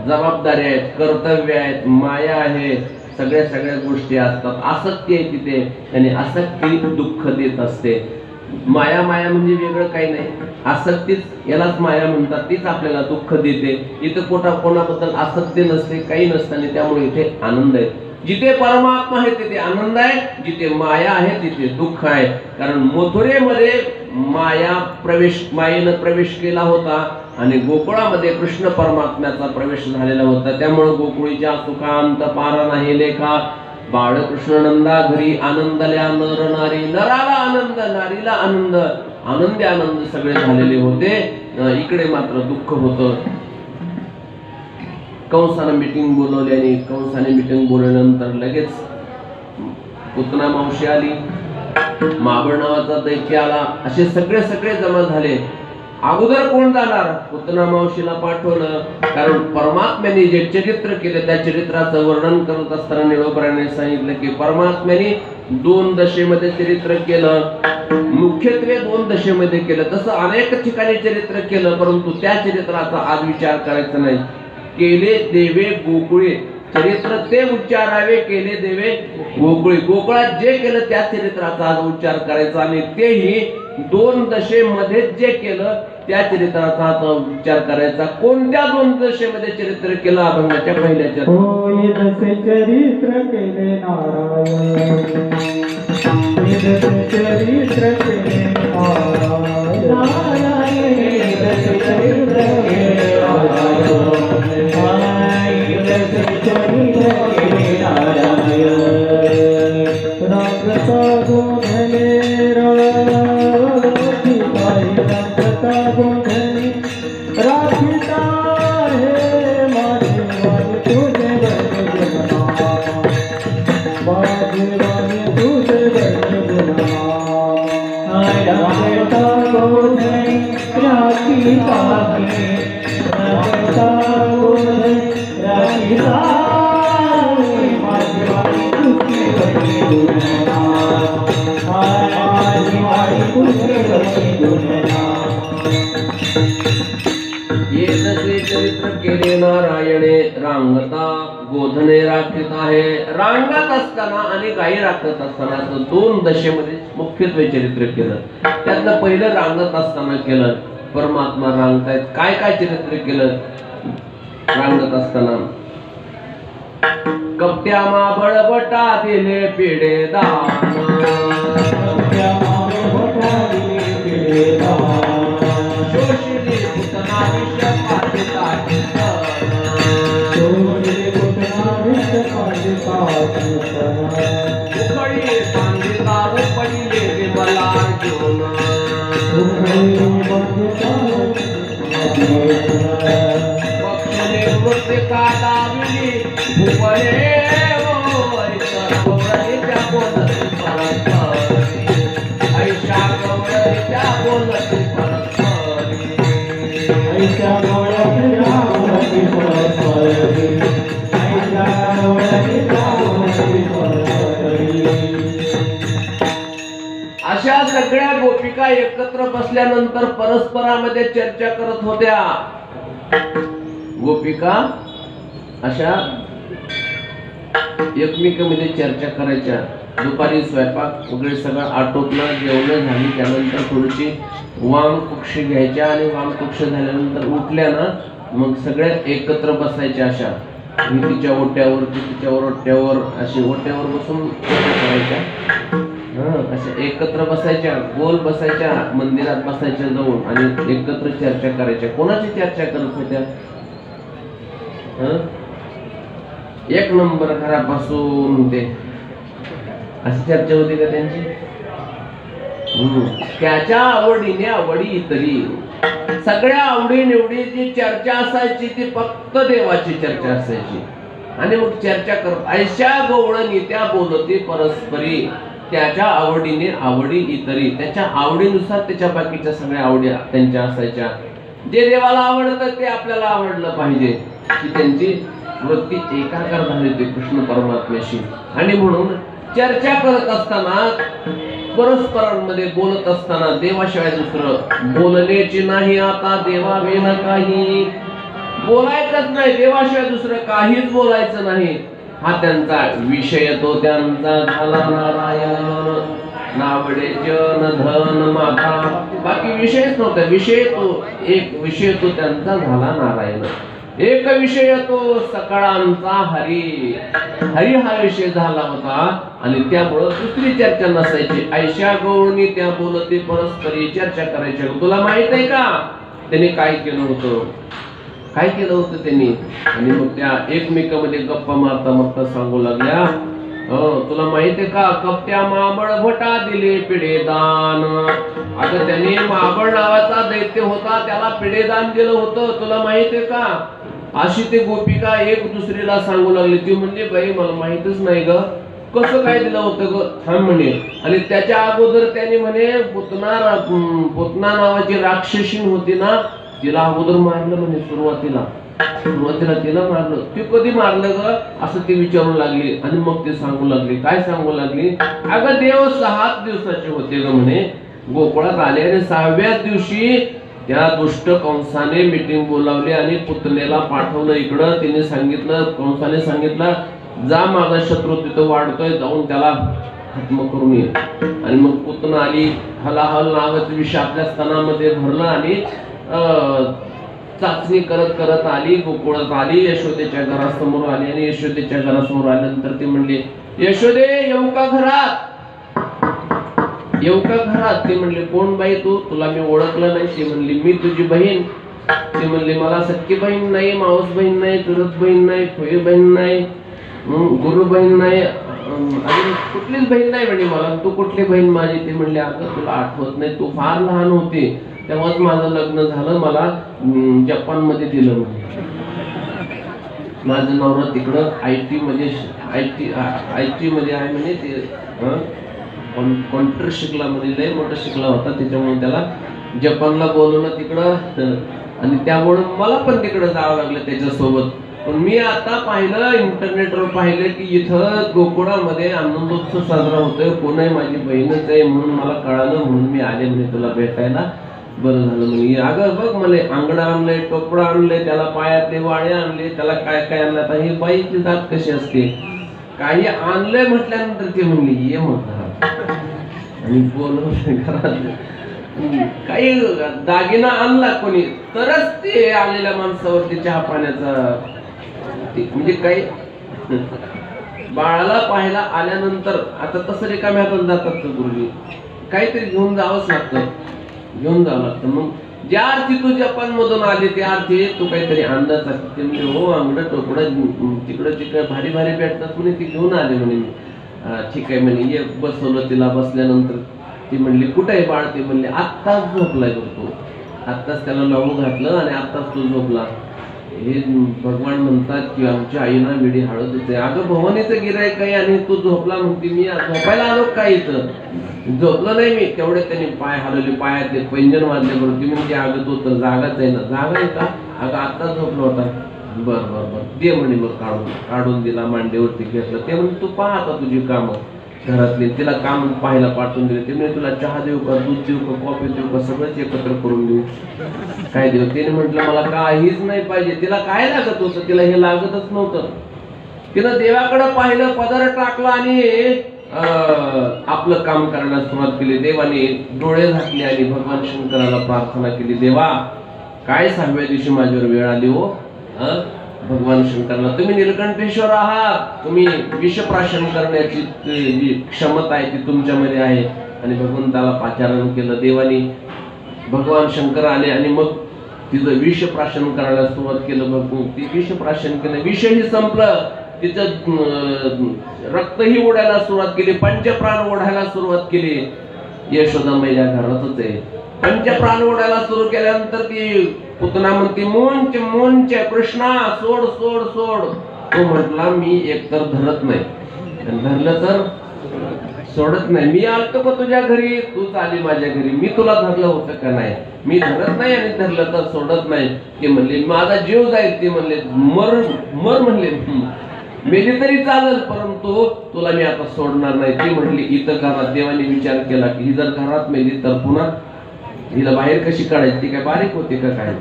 जबाबदारी आहेत, कर्तव्य आहेत, माया आहे, सगळ्या गोष्टी असतात. आसक्ती आहे तिथे आणि आसक्ती दुःख देत असते. माया म्हणजे वेगळं काही नाही. आसक्तीच यालाच माया म्हणतात, तीच आपल्याला दुःख देते. इथं कोणाबद्दल आसक्ती नसते, काही नसतं आणि त्यामुळे इथे आनंद आहे. जिथे परमात्मा आहे तिथे आनंद आहे, जिथे माया आहे तिथे दुःख आहे. कारण मथुरेमध्ये मायेनं प्रवेश केला होता आणि गोकुळामध्ये कृष्ण परमात्म्याचा प्रवेश झालेला होता. त्यामुळे गोकुळीच्या सुखांत पार नाही लेखा, बाळ कृष्ण नंदा घरी आनंदल्या नर नारी. नराला आनंद, नारीला आनंद, आनंद सगळे झालेले होते. इकडे मात्र दुःख होतं. कंसाने मीटिंग बोलवली आणि कंसाने मीटिंग बोलवल्यानंतर लगेच पुतना मावशी आली, माबळ नावाचा दैत्य आला. असे सगळे जमा झाले. अगोदर कोण जाणार? पुतना मावशीला पाठवलं. कारण परमात्म्याने जे चरित्र केले त्या चरित्राचं वर्णन करत असताना निळोबराने सांगितलं की परमात्म्याने 2 दशेमध्ये चरित्र केलं. मुख्यत्वे 2 दशेमध्ये केलं. तसं अनेक ठिकाणी चरित्र केलं, परंतु त्या चरित्राचा आज विचार करायचा नाही. केले देवे गोकुळे चरित्र ते उच्चारावे केले देवे गोकुळी. गोकुळात जे केलं त्या चरित्राचा आज उच्चार करायचा आणि तेही 2 दशेमध्ये जे केलं त्या चरित्राचा आता उच्चार करायचा. कोणत्या 2 दशेमध्ये चरित्र केलं? अभंगाच्या पहिल्याच्या होय दशे चरित्र केले नारायण, दशे चरित्र केले नारायण, दशे चरित्र केले नारायण, दशे चरित्र केले नारायण. रागता गोंधळे रागता गोंधळे राखिता हे माझे वाणी तुझे वर्णगुणा, माझे वाणी तुझे वर्णगुणा. रागता गोंधळे राखिता हे, रागता गोंधळे राखिता हे माझे वाणी तुझे वर्णगुणा, माझे वाणी तुझे वर्णगुणा. ये दशे चरित्र केले नारायणे रांगता गोधने राखीत आहे. रांगत असताना आणि गायी राखत असताना 2 दशेमध्ये मुख्यत्वे चरित्र केलं. त्यातलं पहिलं रांगत असताना केलं. परमात्मा रांगतायत. काय काय चरित्र केलं रांगत असताना? कपट्या माबळ बटा दिले पिढे दान, कपट्या माबळ बटा दिले पिढे दान, शोषिली पुतना विष पाठिताची शोषिली पुतना विष पाठिताची उखळी बांधिता उपडिले विमलार घेऊन, उखळी बांधिता पक्षने मृत्यू काढाविली भूपळे गौरवीच्या बोलती परस्परी, ऐशा गौरवीच्या बोलती परस्परी, ऐशा गौरवीच्या बोलती परस्परी, ऐशा गौरवीच्या बोलती परस्परी. अशा सगळ्या गोपिका एकत्र बसल्यानंतर परस्परामध्ये चर्चा करत होत्या. गोपिका अशा एकमेकांमध्ये चर्चा करायच्या. दुपारी स्वयंपाक वगैरे सगळं आटोपलं, जेवण झाली, त्यानंतर थोडीशी वाम कुक्षी घ्यायच्या आणि वाम कुक्ष झाल्यानंतर उठल्या ना मग सगळ्या एकत्र बसायच्या. अशा तिच्या ओट्यावर तिच्या ओट्यावर अशी ओट्यावर बसून करायच्या. अशा एकत्र बसायच्या, गोल बसायच्या, मंदिरात बसायच्या जाऊन आणि एकत्र चर्चा करायच्या. कोणाची चर्चा करत होत्या? एक नंबर घरापासून ते अशी चर्चा होती का त्यांची? त्याच्या आवडीने आवडी इतरी सगळ्या आवडी निवडीची चर्चा असायची ती फक्त देवाची चर्चा असायची. आणि मग चर्चा करत ऐशा गवळणी त्या बोलती परस्परी, त्याच्या आवडीने आवडी इतरी, त्याच्या आवडीनुसार त्याच्या बाकीच्या सगळ्या आवडी त्यांच्या असायच्या. जे देवाला आवडतं ते आपल्याला आवडलं पाहिजे की त्यांची वृत्ती एकाकार झाली होती कृष्ण परमात्म्याशी. आणि म्हणून चर्चा करत असताना परस्परांमध्ये बोलत असताना देवाशिवाय दुसरं बोलण्याची नाही. आता देवाविना काही बोलायचंच नाही, देवाशिवाय दुसरं काहीच बोलायचं नाही. हा त्यांचा विषय तो त्यांचा झाला नारायण. नावडे जन धन माता, बाकी विषयच नव्हता. विषय तो एक विषय तो त्यांचा झाला नारायण. एक विषय तो सकाळांचा हरी. हरी हा विषय झाला होता आणि त्यामुळं दुसरी चर्चा नसायची. ऐशा गौरणी त्या बोलती परस्परी चर्चा करायच्या. तुला माहित आहे का त्यांनी काय केलं होतं? काय केलं होतं त्यांनी? आणि मग त्या एकमेकांमध्ये गप्पा मारता मारता सांगू लागल्या, तुला माहित आहे का कपट्या माबळ भटा दिले पिढेदान. अगं त्यांनी माबळ नावाचा दैत्य होता, त्याला पिढेदान दिलं होतं, तुला माहित आहे का? अशी ते गोपिका एक दुसरीला सांगू लागली. ती म्हणजे बाई मला माहितच नाही ग, कसं काय दिलं होतं ग, थांब म्हणे. आणि त्याच्या अगोदर त्यांनी म्हणे पुतना नावाची राक्षसीन होती ना, तिला अगोदर मारलं म्हणे. सुरुवातीला तिला मारलं. ती कधी मारलं ग असं ती विचारू लागली. आणि मग ती सांगू लागली. काय सांगू लागली? अगं देव 6 दिवसाचे होते ग म्हणे, गोकुळात आले आणि 6व्या दिवशी त्या दुष्ट कंसाने मीटिंग बोलावली आणि पुतण्याला पाठवलं इकडं. तिने सांगितलं, कंसाने सांगितलं, जा माझा शत्रू तिथं वाढतोय, जाऊन त्याला खत्म करून ये. आणि मग पुतना आली, हलाहल नावाचं विष आपल्या स्तनामध्ये भरलं आणि चाचणी करत करत आली, गोकुळात आली, यशोदेच्या घरासमोर आली. आणि यशोदेच्या घरासमोर आल्यानंतर ती म्हणली, यशोदे येऊ का घरात, येऊ का घरात? ते म्हणले, कोण बाई तू, तुला मी ओळखलं नाही. ती म्हणली, मी तुझी बहीण. ती म्हणली, मला सख्खी बहीण नाही, मावस बहीण नाही, चुलत बहीण नाही, फुई बहीण नाही, गुरु बहीण नाही, आणि कुठलीच बहीण नाही म्हणे मला. तू कुठली बहीण माझी? ती म्हणली, अगं तुला आठवत नाही, तू फार लहान होती तेव्हाच माझं लग्न झालं, मला जपान मध्ये दिलं म्हणे. माझं नवरा तिकडं IT मध्ये आहे म्हणे. ते कॉन्ट्र शिकला म्हणजे लय मोठा शिकला होता, त्याच्यामुळे त्याला जपानला बोलवलं तिकडं. आणि त्यामुळे मला पण तिकडं जावं लागलं त्याच्यासोबत. पण मी आता पाहिलं, इंटरनेटवर पाहिलं की इथं गोकुळामध्ये आनंदोत्सव साजरा होतोय, कोणही माझी बहीणच आहे म्हणून मला कळालं, म्हणून मी आले म्हणे तुला भेटायला. बरं झालं म्हणे. अगं बघ मला अंगडं आणलंय, टोपडं आणलंय, त्याला पायातले वाळे आणले, त्याला काय काय आणलं. आता ही बाईची जात कशी असते, काही आणलंय म्हटल्यानंतर ती म्हणली, ये म्हणतात आणि बोलवलं घरात. काही दागिना आणला कोणी तरच ते आलेल्या माणसावरती चहा पाण्याचा, म्हणजे काही बाळाला पाहायला आल्यानंतर आता तसं रिकाम्या हातात जातात गुरुजी, काहीतरी घेऊन जावंच लागतं, घेऊन जावं लागतं. मग ज्या अर्थी तू जपान मधून आली त्या अर्थी तू काहीतरी अंदाज असते. म्हणजे हो अंगड टोपडं तिकडं तिकडं भारी भारी भेटतात म्हणे, ती घेऊन आले म्हणे. ठीक आहे म्हणे, ये. बसवलं तिला. बसल्यानंतर ती म्हणली, कुठं आहे बाळ? ते म्हणले, आत्ताच झोपलाय तो, आत्ताच त्याला लावून घातलं आणि आत्ताच तो झोपला. हे भगवान म्हणतात की आमच्या आईना वेडी हळद होते. अगं भवानीचं गिरायक आहे आणि तू झोपला म्हणते, मी झोपायला आलो काय इथं? झोपलं नाही मी. तेवढे त्यांनी पाय हलवले, पायातले पैंजण वाजले. बरोबर ती म्हणजे, अगं तो तर जागाच आहे ना. जागा आहे का? अगं आत्ताच झोपला होता. बर बर बर दे म्हणे. मग काढून दिला, मांडीवरती घेतलं. ते म्हणजे तू पाहा आता तुझी कामं घरातली. तिला काम पाहायला पाठवून दिले. ते म्हणजे तुला चहा देऊ का, दूध देऊ का, कॉफी देऊ का, सगळंच एकत्र करून देऊ, काय देऊ? त्याने म्हटलं मला काहीच नाही पाहिजे. तिला काय लागत होतं? तिला हे लागतच नव्हतं. तिनं देवाकडे पाहिलं, पदर टाकला आणि आपलं काम करायला सुरुवात केली. देवाने डोळे झाकले आणि भगवान शंकराला प्रार्थना केली, देवा काय 6व्या दिवशी माझ्यावर वेळ आली हो. भगवान शंकरला, तुम्ही नीलकंठेश्वर आहात, तुम्ही विषप्राशन करण्याची जी क्षमता आहे ती तुमच्यामध्ये आहे. आणि भगवंताला पाचारण केलं. देवाने भगवान शंकर आले आणि मग तिचं विषप्राशन करायला सुरुवात केलं. भगवंत ती विषप्राशन केलं, विषही संपलं, तिचं रक्तही ओढायला सुरुवात केली, पंचप्राण ओढायला सुरुवात केली. यशोदा मैया घरातच आहे. पंचप्राण ओढायला सुरू केल्यानंतर ती पुतना म्हणते, मुंच मुंच कृष्णा सोड सोड सोड. तो म्हटला, मी एकतर धरत नाही, धरलं तर सोडत नाही. मी आलतो का तुझ्या घरी, तूच आली माझ्या घरी, मी तुला धरलं होतं का नाही? मी धरत नाही आणि धरलं तर सोडत नाही. ते म्हणले माझा जीव जाईल. ते म्हणले मर मर, म्हणले मेली तरी चालेल, परंतु तुला मी आता सोडणार नाही. ती म्हटली, इथं घरात देवाने विचार केला की ही जर घरात मेली तर पुन्हा हिला बाहेर कशी काढायची? ती काय बारीक होती का काय?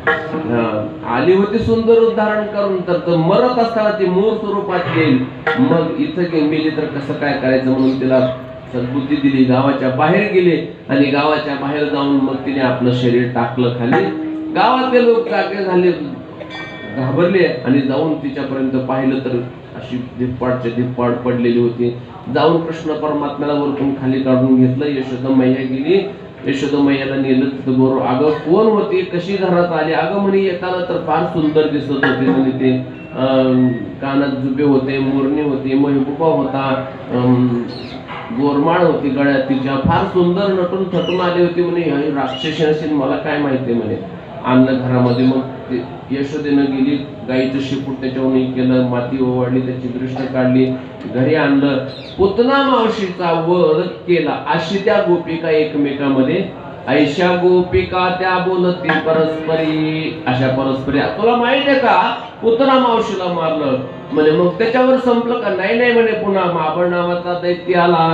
आली होती सुंदर रूप धारण करून, तर मरत असताना ती मूळ स्वरूपात येईल. मग इथं मेली तर कसं काय करायचं म्हणून तिला सद्बुद्धी दिली. गावाच्या बाहेर गेले आणि गावाच्या बाहेर जाऊन मग तिने आपलं शरीर टाकलं खाली. गावातले लोक जागे झाले, घाबरले आणि जाऊन तिच्यापर्यंत पाहिलं तर अशी धिप्पाडच्या धिप्पाड पडलेली होती. जाऊन कृष्ण परमात्म्याला वरतून खाली काढून घेतलं. यशोदा मैया गेली, यशोदा मैयाला नेलं तिथं बरोबर. अगं कोण होती, कशी घरात आली? अगं म्हणे येताना तर फार सुंदर दिसत होते म्हणे, ते कानात जुबे होते, मोरणी होती, महबूबा होता, गोरमाळ होती गळ्यात तिच्या, फार सुंदर नटून थटून आली होती म्हणे. राक्षसी असेल, मला काय माहिती म्हणे. आणलं घरामध्ये. मग यशोदेनं गेली, गाईचं शेपूट त्याच्यावर केलं, माती ओवाळली, त्याची दृष्टी काढली, घरी आणलं. पुतना मावशीचा वध केला. अशी त्या गोपिका एकमेकांमध्ये, ऐशा गोपिका त्या बोलती परस्परी, अशा परस्परी. तुला माहित आहे का पुतना मावशीला मारलं म्हणे. मग त्याच्यावर संपलं का? नाही नाही म्हणे, पुन्हा माबळ नावाचा दैत्य आला.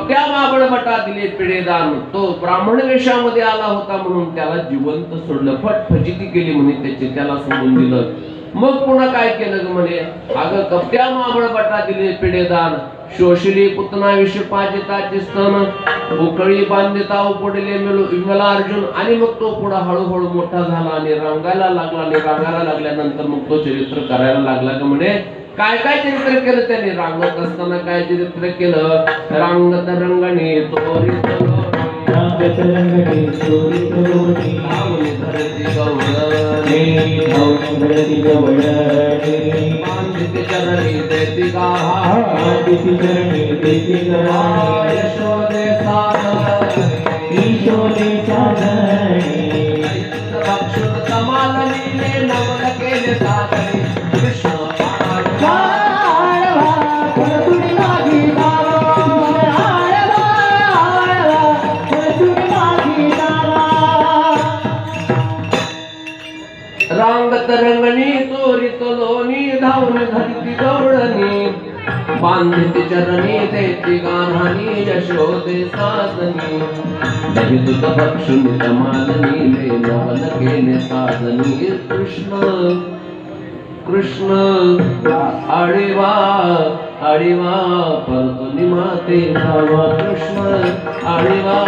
त्या माबळ आंबळबटा दिले पिढेदान. तो ब्राह्मण वेशामध्ये आला होता म्हणून त्याला जिवंत सोडलं, फटफजिती केली म्हणे त्याची, त्याला सोडून दिलं. मग पुन्हा काय केलं म्हणे, अगं कपट्या आंबळबटा दिले पिढेदान, शोषली पुतना विष पाजिताचे स्तन, उकळी बांधिता उपडले विमला अर्जुन. आणि मग तो पुढे हळूहळू मोठा झाला आणि रांगायला लागला. आणि रांगायला लागल्यानंतर मग तो चरित्र करायला लागला का म्हणे. काय काय चरित्र केलं त्याने, रांगत असताना काय चरित्र केलं, रांगत रंगणी तोरित रांगत रंगणी तोरित लोणी, धावणी धरती गवळणी, धावणी धरती गवळणी, मांदिती चरणी देती गाहा, मांदिती चरणी देती गाहा, यशोदे साधनी, यशोदे साधनी, भक्षुत कमाल लीले नवल केले साधनी, कृष्ण रांगत रंगणी चोरीत लोणी, धावून धरती गवळणी, बांधित चरणी देती गान्हाणी, यशोदे साधनी, दही दूध भक्षुन कमाल नीले नवल केले साधनी, कृष्ण कृष्ण आळीवा आळीवा परतुनी माते धावा, कृष्ण आळीवा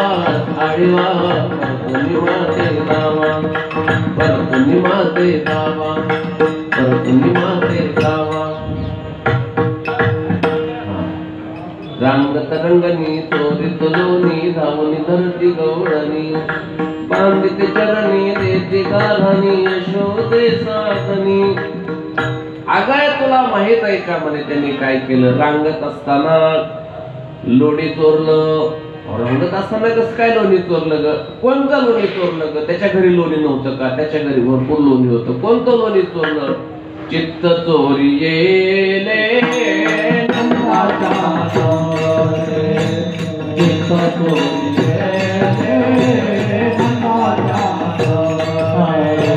आळीवा परतुनी माते धावा, परतुनी माते धावा, परतुनी माते धावा. रांगत रंगणी चोरीत लोणी, धावणी धरती गवळणी, बांधित चरणी देती गान्हाणी, यशोदे साधनी. अगं तुला माहित आहे का म्हणे त्यांनी काय केलं, रांगत असताना लोणी चोरलं. रंगत असताना कसं काय लोणी चोरलं ग, कोणतं लोणी चोरलं ग, त्याच्या घरी लोणी नव्हतं का, त्याच्या घरी भरपूर लोणी होतं, कोणतं लोणी चोरलं, चित्त चोरी येले नंदाचा चोरे, चित्त चोरी येले नंदाचा चोरे,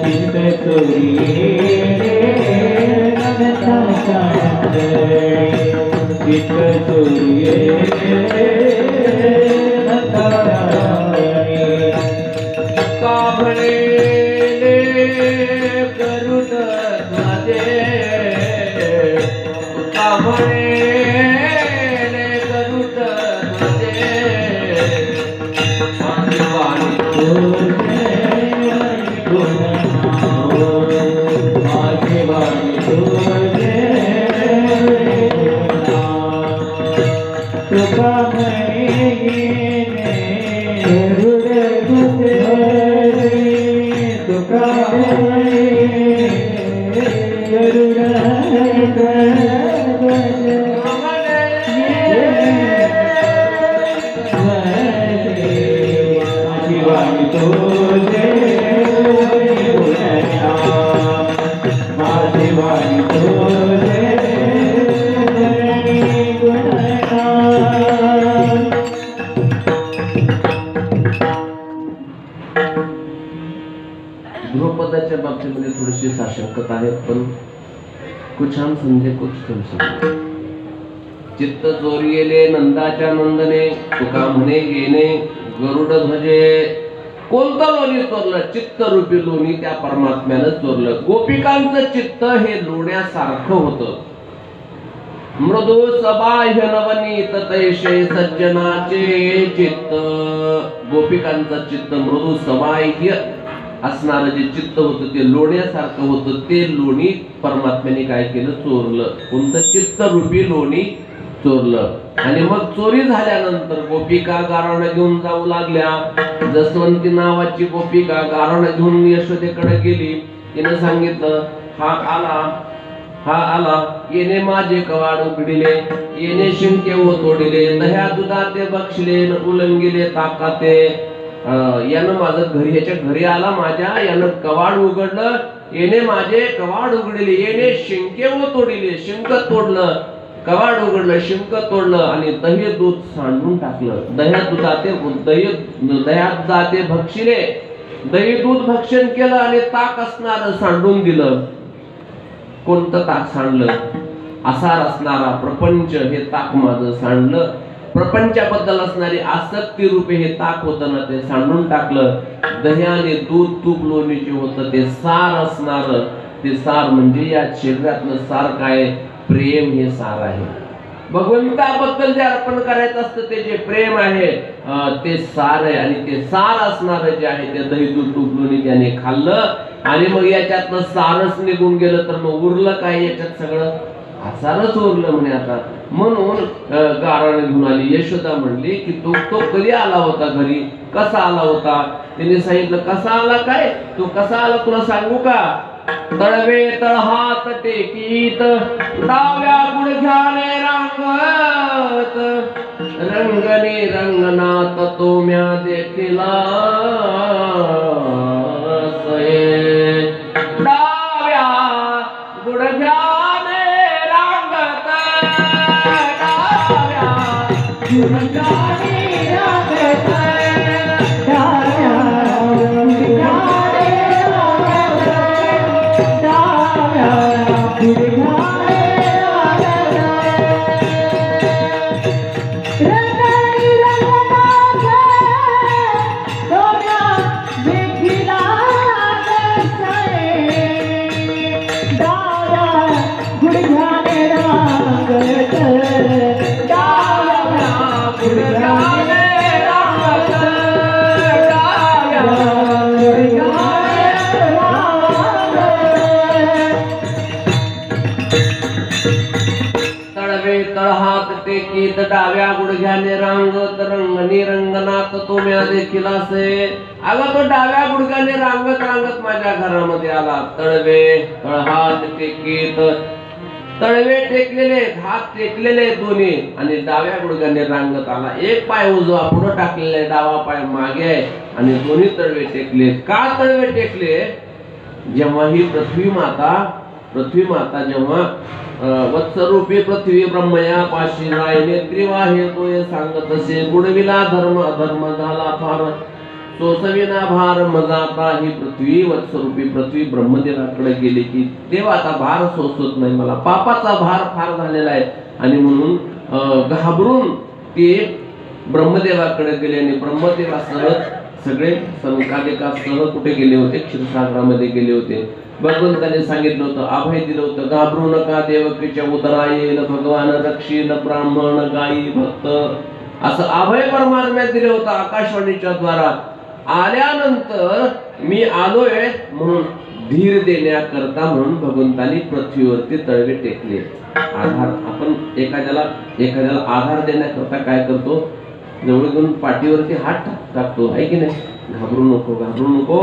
चित्त चोरी येले नंदाचा चोरे, चित्त चोरी येले नंदाचा चोरे, काभळेले गरुड ध्वजे, काभळेले गरुड ध्वजे, माझी वाणी तुझे गुणनाम, माझी वाणी तुझे गुणनाम, तुका म्हणे गरुड ध्वजे, तुका म्हणे गरुड ध्वजे, माझी वाणी तुझे गुणनाम, माझी वाणी तुझे गुणनाम. ध्रुपदाच्या बाबतीमध्ये थोडीशी साशंकता आहे, पण कुछ हम समजे कुछ तुम समजे. चित्त चोरी येले नंदाच्या नंदने, तुका म्हणे येणे गरुड ध्वजे. कोणतं लोणी चोरलं, चित्त रूपी लोणी त्या परमात्म्यानं चोरलं. गोपिकांचं चित्त हे लोण्यासारखं होतं. मृदू सबाह्य नवनीत तैशे सज्जनाचे चित्त. गोपिकांचं चित्त मृदू सबाह्य असणारं जे चित्त होतं ते लोण्यासारखं होतं. ते लोणी परमात्म्याने काय केलं, चोरलं. कोणतं, चित्त रूपी लोणी चोरलं. आणि मग चोरी झाल्यानंतर गोपिका गाराणं घेऊन जाऊ लागल्या. जसवंती नावाची गोपिका गाराणं घेऊन यशोदेकडे गेली. तिने सांगितलं, हा आला येणे माझे कवाड उघडिले, येणे शिंके व तोडिले, दह्या दुधाते बक्षले उलंगिले ताकाते. यानं माझं घरी, याच्या घरी आला माझ्या, यानं कवाड उघडलं, येणे माझे कवाड उघडले, येणे शिंके व तोडिले, शिंक तोडलं, कवाड उघडलं, शिंक तोडलं आणि दही दूध सांडून टाकलं. दह्या दुधाते भक्षिले, दही दूध भक्षण केलं आणि ताक असणार सांडून दिलं. कोणतं ताक सांडलं, असार असणारा प्रपंच हे ताक माझं सांडलं. प्रपंचाबद्दल असणारी आसक्ती रूपे हे ताक होतं ना, ते सांडून टाकलं. दह्याने दूध तूप लोणी जे होतं ते सार असणार, ते सार म्हणजे या शरीरातलं सार काय? प्रेम हे सार आहे. भगवंताबद्दल जे अर्पण करायचं असतं ते जे प्रेम आहे ते सार आहे. आणि ते सार असणार जे आहे ते दही दूध तूप लोणी त्याने खाल्लं आणि मग याच्यातनं सारच निघून गेलं तर मग उरलं काय याच्यात? सगळं सारच उरलं म्हणे. आता म्हणून गाराण घेऊन आली. यशोदा म्हणली की तो कधी आला होता घरी, कसा आला होता? तिने सांगितलं कसा आला काय? तो कसा आला तुला सांगू का? तळवे तळहात टेकीत डाव्या गुडघ्याने रांगत रंगने रंगनात तो म्या देखिला डाव्या गुडघ्याने रांगत डाव्या गुडघ्याने रांगत टेकीत डाव्या गुडघ्याने रांगत रंगनी रंगनात तो म्या देखील असे. अगं तो डाव्या गुडघ्याने रांगत रांगत माझ्या घरामध्ये आला. तळवे तळहात टेकीत, तळवे टेकलेले, हात टेकलेले दोन्ही आणि डाव्या गुडघ्याने रांगत आला. एक पाय उजवा पुढे टाकलेला आहे, डावा पाय मागे आहे आणि दोन्ही तळवे टेकले. का तळवे टेकले? जेव्हा ही पृथ्वी माता जेव्हा वत्सरूपी पृथ्वी ब्रह्मया पाशी राय नेत्री वाहे तोय सांगत असे गुणविला धर्म अधर्म झाला फार सोसविना भार मजाता. ही पृथ्वी वत्सरूपी पृथ्वी ब्रह्मदेवाकडे गेली की देव आता भार सोसत नाही, मला पापाचा भार फार झालेला आहे. आणि म्हणून घाबरून ते ब्रह्मदेवाकडे गेले आणि ब्रह्मदेवासह सगळे संकालिकासह कुठे गेले होते? क्षीरसागरामध्ये गेले होते. भगवंताने सांगितलं होतं, अभय दिलं होतं, घाबरू नका देवकीच्या उदरा येईल भगवान रक्षील ब्राह्मण गायी भक्त, असं अभय परमात्म्यात दिलं होतं आकाशवाणीच्या द्वारा. आल्यानंतर मी आलोय म्हणून धीर देण्याकरता म्हणून भगवंतानी पृथ्वीवरती तळवे टेकले. आधार, आपण एखाद्याला आधार देण्याकरता काय करतो? जवळ घेऊन पाठीवरती हात टाकतो, आहे की नाही? घाबरू नको,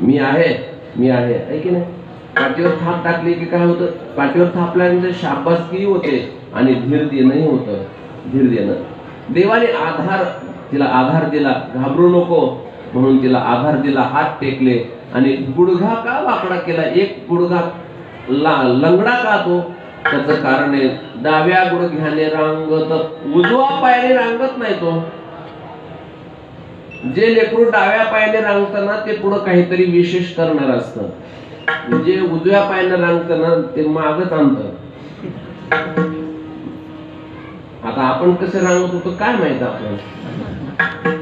मी आहे की नाही? पाठीवर थाप टाकली की काय होतं? पाठीवर थापल्यानंतर शाबासकी होते आणि धीर देणंही होतं. धीर देणं, देवाने तिला आधार दिला, घाबरू नको म्हणून तिला आधार दिला, हात टेकले. आणि गुडघा का वाकडा केला? एक गुडघा लंगडा का तो? त्याचं कारण आहे डाव्या गुडघ्याने रांगत, उजवा पायाने रांगत नाही तो. जे लेकरू डाव्या पायाने रांगताना ते पुढे काहीतरी विशेष करणार असतं, जे उजव्या पायाने रांगताना ते मागच आणतं. आता आपण कसं रांगत होतो काय माहित आपल्याला?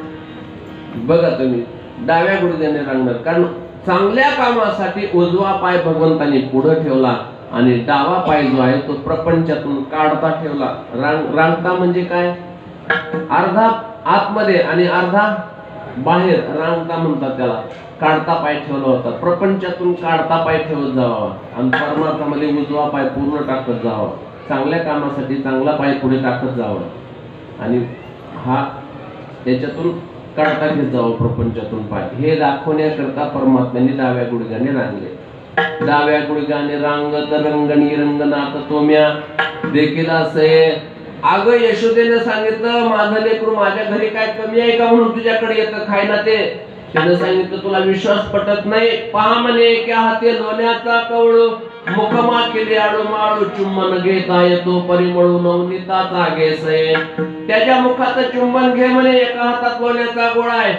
बघा तुम्ही, डाव्या गुडघ्याने रांगणार, कारण चांगल्या कामासाठी उजवा पाय भगवंताने पुढे ठेवला आणि डावा पाय जो आहे तो प्रपंचातून काढता ठेवला. रांगता म्हणजे काय? अर्धा आतमध्ये आणि अर्धा बाहेर रांगता म्हणतात त्याला. काढता पाय ठेवला होता, प्रपंचातून काढता पाय ठेवत जावा आणि परमार्थामध्ये उजवा पाय पूर्ण टाकत जावा. चांगल्या कामासाठी चांगला पाय पुढे टाकत जावा आणि हा त्याच्यातून काढता घेत जावं प्रपंचातून पाय. हे दाखवण्याकरता परमात्म्याने डाव्या गुडघ्याने रांगले. डाव्या गुडघ्याने रांगत रंगणी रंगनाथ तोम्या देखील असे. अगं यशोदेने सांगितलं, माझं लेकरू माझ्या घरी काय कमी आहे का म्हणून तुझ्याकडे येतं खायला ते? त्याने सांगितलं तुला विश्वास पटत नाही, पहा म्हणे की हाते लोण्याचा कवळू मुखमा केले आळू माळू चुंबन घेता येतो परिमळू नवनीताचा घेसय. त्याच्या मुखात चुंबन घे म्हणे, एका हातात लोण्याचा गोळा आहे,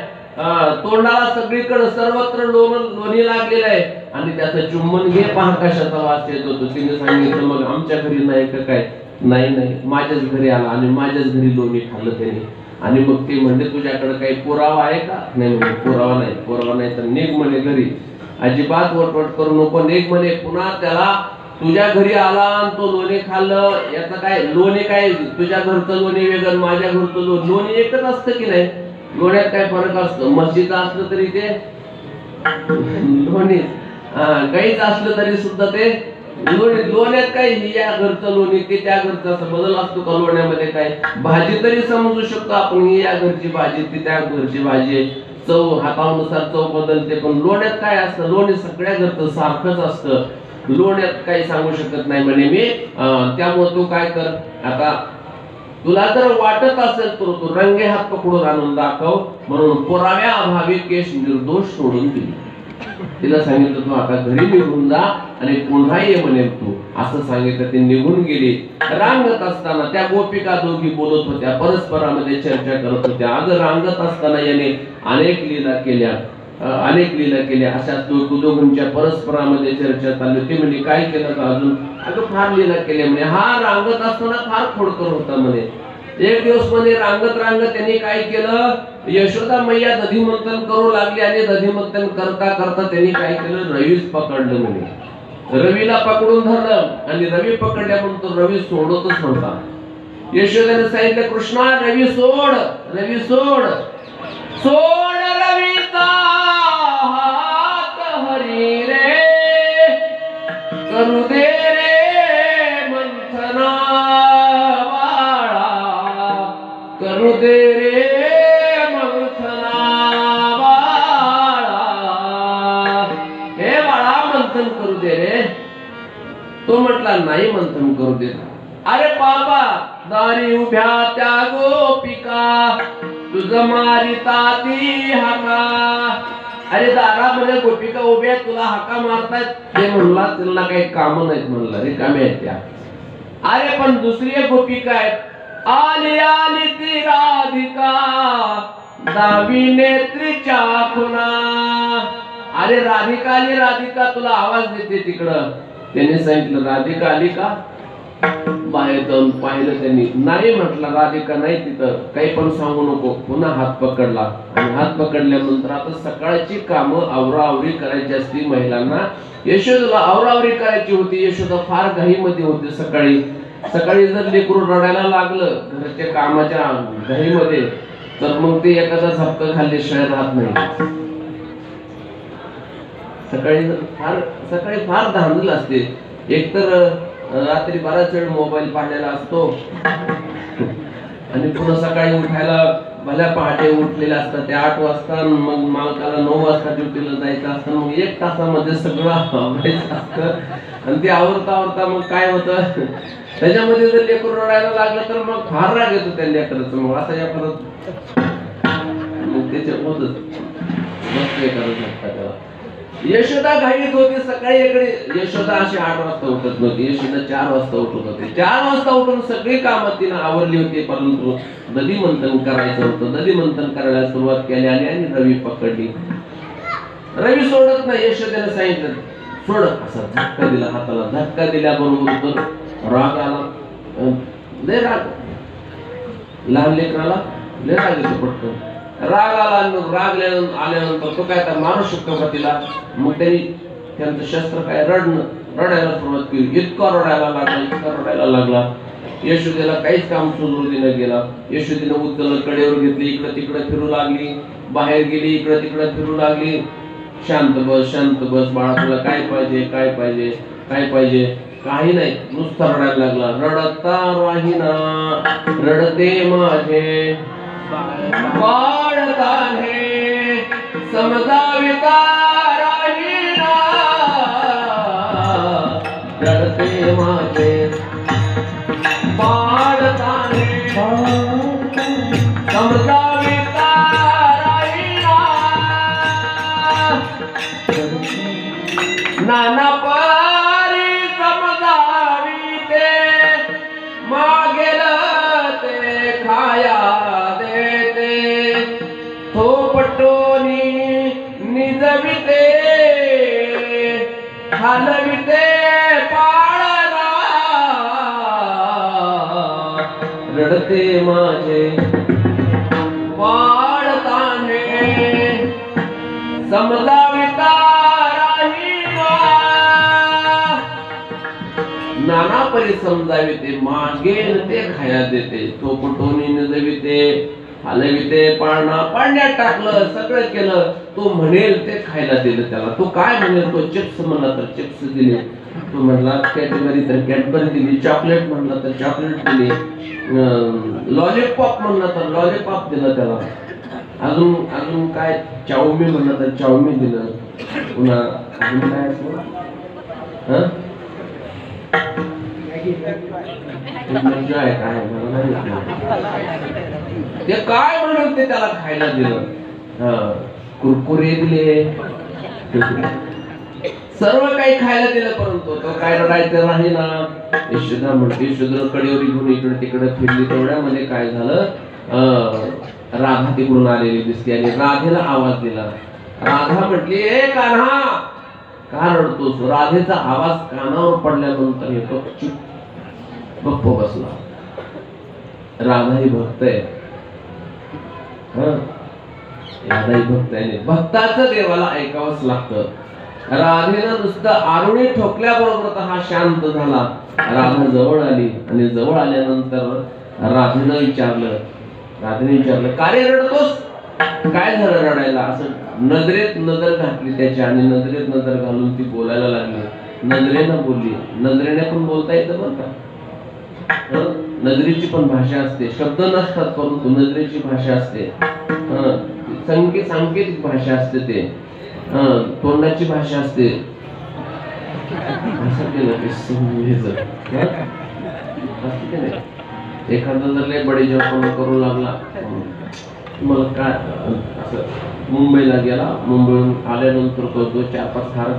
तोंडाला सगळीकडे सर्वत्र लोणी लागलेलं आहे आणि त्याचं चुंबन घे, पहा कशाचा वास येत होतो. तिने सांगितलं मग आमच्या घरी नाही का काय? नाही नाही, माझ्याच घरी आला आणि माझ्याच घरी लोणी खाल्लं त्याने. आणि मग ते म्हणले तुझ्याकडे काही पुरावा आहे का? नाही म्हणे पुरावा नाही. पुरावा नाही तर निघ म्हणे घरी, अजिबात वटवट करू नको, निघ म्हणे. पुन्हा त्याला तुझ्या घरी आला आणि तो लोणी खाल्लं, याचं काय लोणी काय, तुझ्या घरचं लोणी वेगळं माझ्या घरचं लोणी एकच असतं की नाही? लोण्यात काय फरक असतो? म्हशीचं असलं तरी ते लोणी, गाईचं असलं तरी सुद्धा ते लोणी. लोण्यात काय या घरचं लोणी ते त्या घरचं, असं बदल असतो का लोण्यामध्ये? काय भाजी तरी समजू शकतो आपण, ही या घरची भाजी ती त्या घरची भाजी, चव हातानुसार चव बदलते. पण लोण्यात काय असतं? लोणी सगळ्या घरचं सारखंच असतं, लोण्यात काही सांगू शकत नाही म्हणे मी. त्यामुळे तू काय कर, आता तुला जर वाटत असेल तर तू रंगे हात पकडून आणून दाखव. म्हणून पुराव्या अभावी केश निर्दोष सोडून दिली. तिला सांगितलं तू आता घरी निघून जा आणि पुन्हा ये म्हणे तू, असं सांगितलं. ते निघून गेली. रांगत असताना त्या गोपिका दोघी बोलत होत्या, परस्परामध्ये चर्चा करत होत्या. अगं रांगत असताना याने अनेक लीला केल्या, अनेक लीला केल्या. अशा दोघींच्या परस्परामध्ये चर्चा चालली होती. म्हणजे काय केलं का अजून? अगं फार लीला केल्या म्हणे. हा रांगत असताना फार खोडकर होता म्हणे. एक दिवस मध्ये रांगत रांगत त्यांनी काय केलं, यशोदा मैया दधीमंथन करू लागली आणि दधीमंथन करता करता त्यांनी काय केलं, रवीच पकडलं म्हणे. रवीला पकडून धरलं आणि रवी पकडल्यानंतर रवी सोडतच नव्हता. यशोदाने सांगितलं कृष्णा रवी सोड, रवी सोड, सोड रवीचा हात हरी रे, करू दे रे मंथना करू दे रे मंथना बाळा, हे बाळा मंथन करू दे रे. तो म्हटला नाही मंथन करू दे. अरे बाबा दारी उभ्या त्या गोपिका, तुझ मारिता ती हाका. अरे दारामध्ये गोपिका उभ्या तुला हाका मारतायत. ते म्हणला त्यांना काही काम नाहीत, म्हणलं रिकाम्या आहेत त्या. अरे पण दुसरी एक गोपिका आहेत, आली आली ती राधिका, दावी नेत्रीच्या खुना. अरे राधिका आली, राधिका तुला आवाज देते तिकडं. त्याने सांगितलं राधिका आली का? बाहेर जाऊन पाहिलं त्यांनी, नाही म्हटलं राधिका नाही तिथं, काही पण सांगू नको. पुन्हा हात पकडला आणि हात पकडल्यानंतर आता सकाळची कामं आवराआवरी करायची असती महिलांना. यशोदाला आवराआवरी करायची होती. यशोदा फार घाईमध्ये होती. सकाळी जर लेकरू रडायला लागलं घरच्या कामाच्या घाईमध्ये तर मग ते एखादा झपका खाल्ल्याशिवाय राहत नाही. सकाळी फार धांदल असते. एकतर रात्री बराच वेळ मोबाईल पाहिलेला असतो आणि पुन्हा सकाळी उठायला भल्या पहाटे उठलेले असतात ते 8 वाजता, मग मालकाला 9 वाजता ड्युटीला जायचं असतं. मग 1 तासामध्ये सगळं आवरायचं असतं. आणि ते आवरता मग काय होतं, त्याच्यामध्ये जर लेकरू रडायला लागलं तर मग फार राग येतो त्या लेकराचं. मग असं या परत मग त्याच्या होतच मस्त करत नसतात त्याला. यशोदा घाईत होती. सकाळी इकडे यशोदा अशी 8 वाजता उठत नव्हती. यशोदा 4 वाजता उठत होती. 4 वाजता उठून सगळी कामं तिनं आवरली होती. परंतु दधीमंथन करायचं होतं. दधीमंथन करायला सुरुवात केली आणि रवी पकडली. रवी सोडत नाही. यशोदेने सांगितलं सोड, असा झटका दिला हाताला. झटका दिल्याबरोबर तर राग आला, लय राग. लहान लेकराला लय राग येतो पटकन. राग आला. राग आल्यानंतर तो काय तर मारू शकतो का तिला? मग त्यांचं शस्त्र काय रडायला सुरुवात केली. इतका रडायला लागला. यशोदेला काहीच काम सुरू देणं गेला. यशोदेने उचललं, कडेवर घेतली, इकडे तिकडे फिरू लागली. बाहेर गेली, इकडे तिकडे फिरू लागली. शांत बस बाळा, तुला काय पाहिजे, काय पाहिजे, काय पाहिजे? काही नाही, नुसता रडायला लागला. रडता राहीना रडते माझे बाळताने, समजाविता राहीना रडते माझे बाळताने, समजाविता राहीना. नाना पारी समजावी ते, मागेल ते खाया देते. थोपटोनी निजवी रडते माझे वाळताने समजाविता राहिला नाना परी समजाविते मागे ते खाया देते थोपटोनी नजविते हलविते पाळणा पाण्यात टाकलं सगळं केलं तो म्हणेल ते खायला दिलं त्याला तो काय म्हणेल तो चिप्स म्हणला तर चिप्स दिले तो म्हणला कॅडबरी तर कॅडबरी दिली चॉकलेट म्हणला तर चॉकलेट दिली लॉलीपॉप म्हणला तर लॉलीपॉप दिलं त्याला अजून अजून काय चाऊमिन म्हणला तर चाऊमिन दिलं पुन्हा अजून काय असं काय ते काय म्हणून ते त्याला खायला दिलं कुरकुरे दिले सर्व काही खायला दिलं परंतु तो काय रडायचं राहिला यशोदा म्हणते यशोदा कडेवर घेऊन इकडे तिकडे फिरली तेवढ्यामध्ये काय झालं राधा तिकडून आलेली दिसते आणि राधेला आवाज दिला राधा म्हटली ए कान्हा का रडतोस राधेचा आवाज कानावर पडल्यानंतर येतो चुप गप्प बसला राधा ही भक्त आहे राधा ही भक्त आहे भक्ताचं देवाला ऐकावंच लागतं राधेनं नुसतं आरुणी ठोकल्याबरोबर हा शांत झाला राधा जवळ आली आणि जवळ आल्यानंतर राधेनं विचारलं का रे रडतोस काय झालं रडायला असं नजरेत नजर घातली त्याच्या आणि नजरेत नजर घालून ती बोलायला लागली नजरेनं बोलली नजरेने पण बोलता येतं बरं का नजरेची पण भाषा असते शब्द नसतात परंतु नजरेची भाषा असते सांकेतिक भाषा असते ते तोंडाची भाषा असते असं केलं एखादा जर लय बडे जेवण करू लागला मला काय असं मुंबईला गेला मुंबईहून आल्यानंतर तो 4-5 हार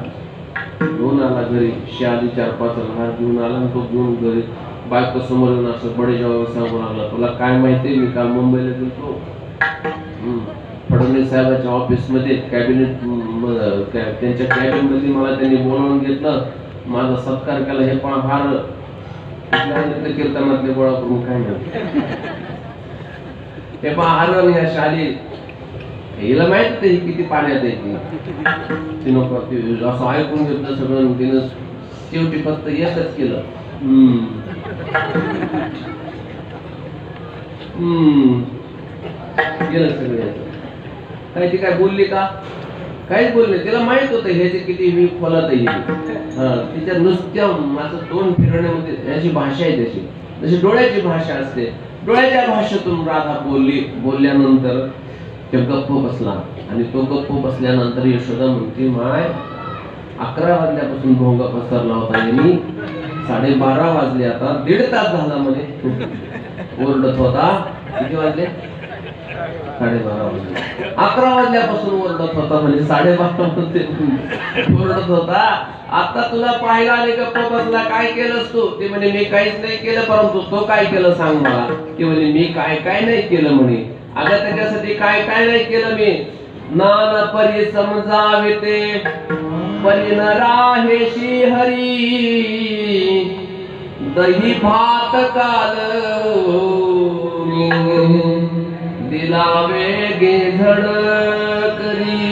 घेऊन आला घरी आली 4-5 हार घेऊन आला आणि तो घेऊन घरी बायको समोर येऊन असं बडे जेवण सांगू लागला तुला काय माहिती मी काल मुंबईला गेलो फडणवीस साहेबांच्या ऑफिस मध्ये कॅबिनेट त्यांच्या कॅबिन मध्ये मला त्यांनी बोलावून घेतलं माझा सत्कार केला हे पण हार कीर्तनातले गोळा करून काय नाही ते पण हार या शाली हिला माहित ही किती पाण्यात आहे ती नको असं ऐकून घेतलं सगळं तिनं शेवटी फक्त एकच केलं गेलं सगळं काय ती काय बोलली का काहीच बोलले तिला माहित होतं ह्याचे किती मी खोलात येईल तिच्या नुसत्या माझं तोंड फिरवण्यामध्ये याची भाषा आहे त्याची जशी डोळ्याची भाषा असते डोळ्याच्या भाषेतून राधा बोलल्यानंतर तो गप्प बसला आणि तो गप्प बसल्यानंतर यशोदा म्हणते माय 11 वाजल्यापासून भोंगा पसरला होता यांनी 12:30 वाजले आता 1.5 तास झाला म्हणे ओरडत होता किती वाजले 12:30 वाजले 11 वाजल्यापासून ओरडत होता म्हणजे 12:30 ओरडत होता आता तुला पाहायला आले गप्प बसला काय केलंस तू ते म्हणे मी काहीच नाही केलं परंतु तो काय केलं सांग मला ते म्हणे मी काय नाही केलं म्हणे अगं त्याच्यासाठी काय नाही केलं मी नाना परी समजाविते परी न राहेशी हरी दही भात काल दिला वेगे झड करी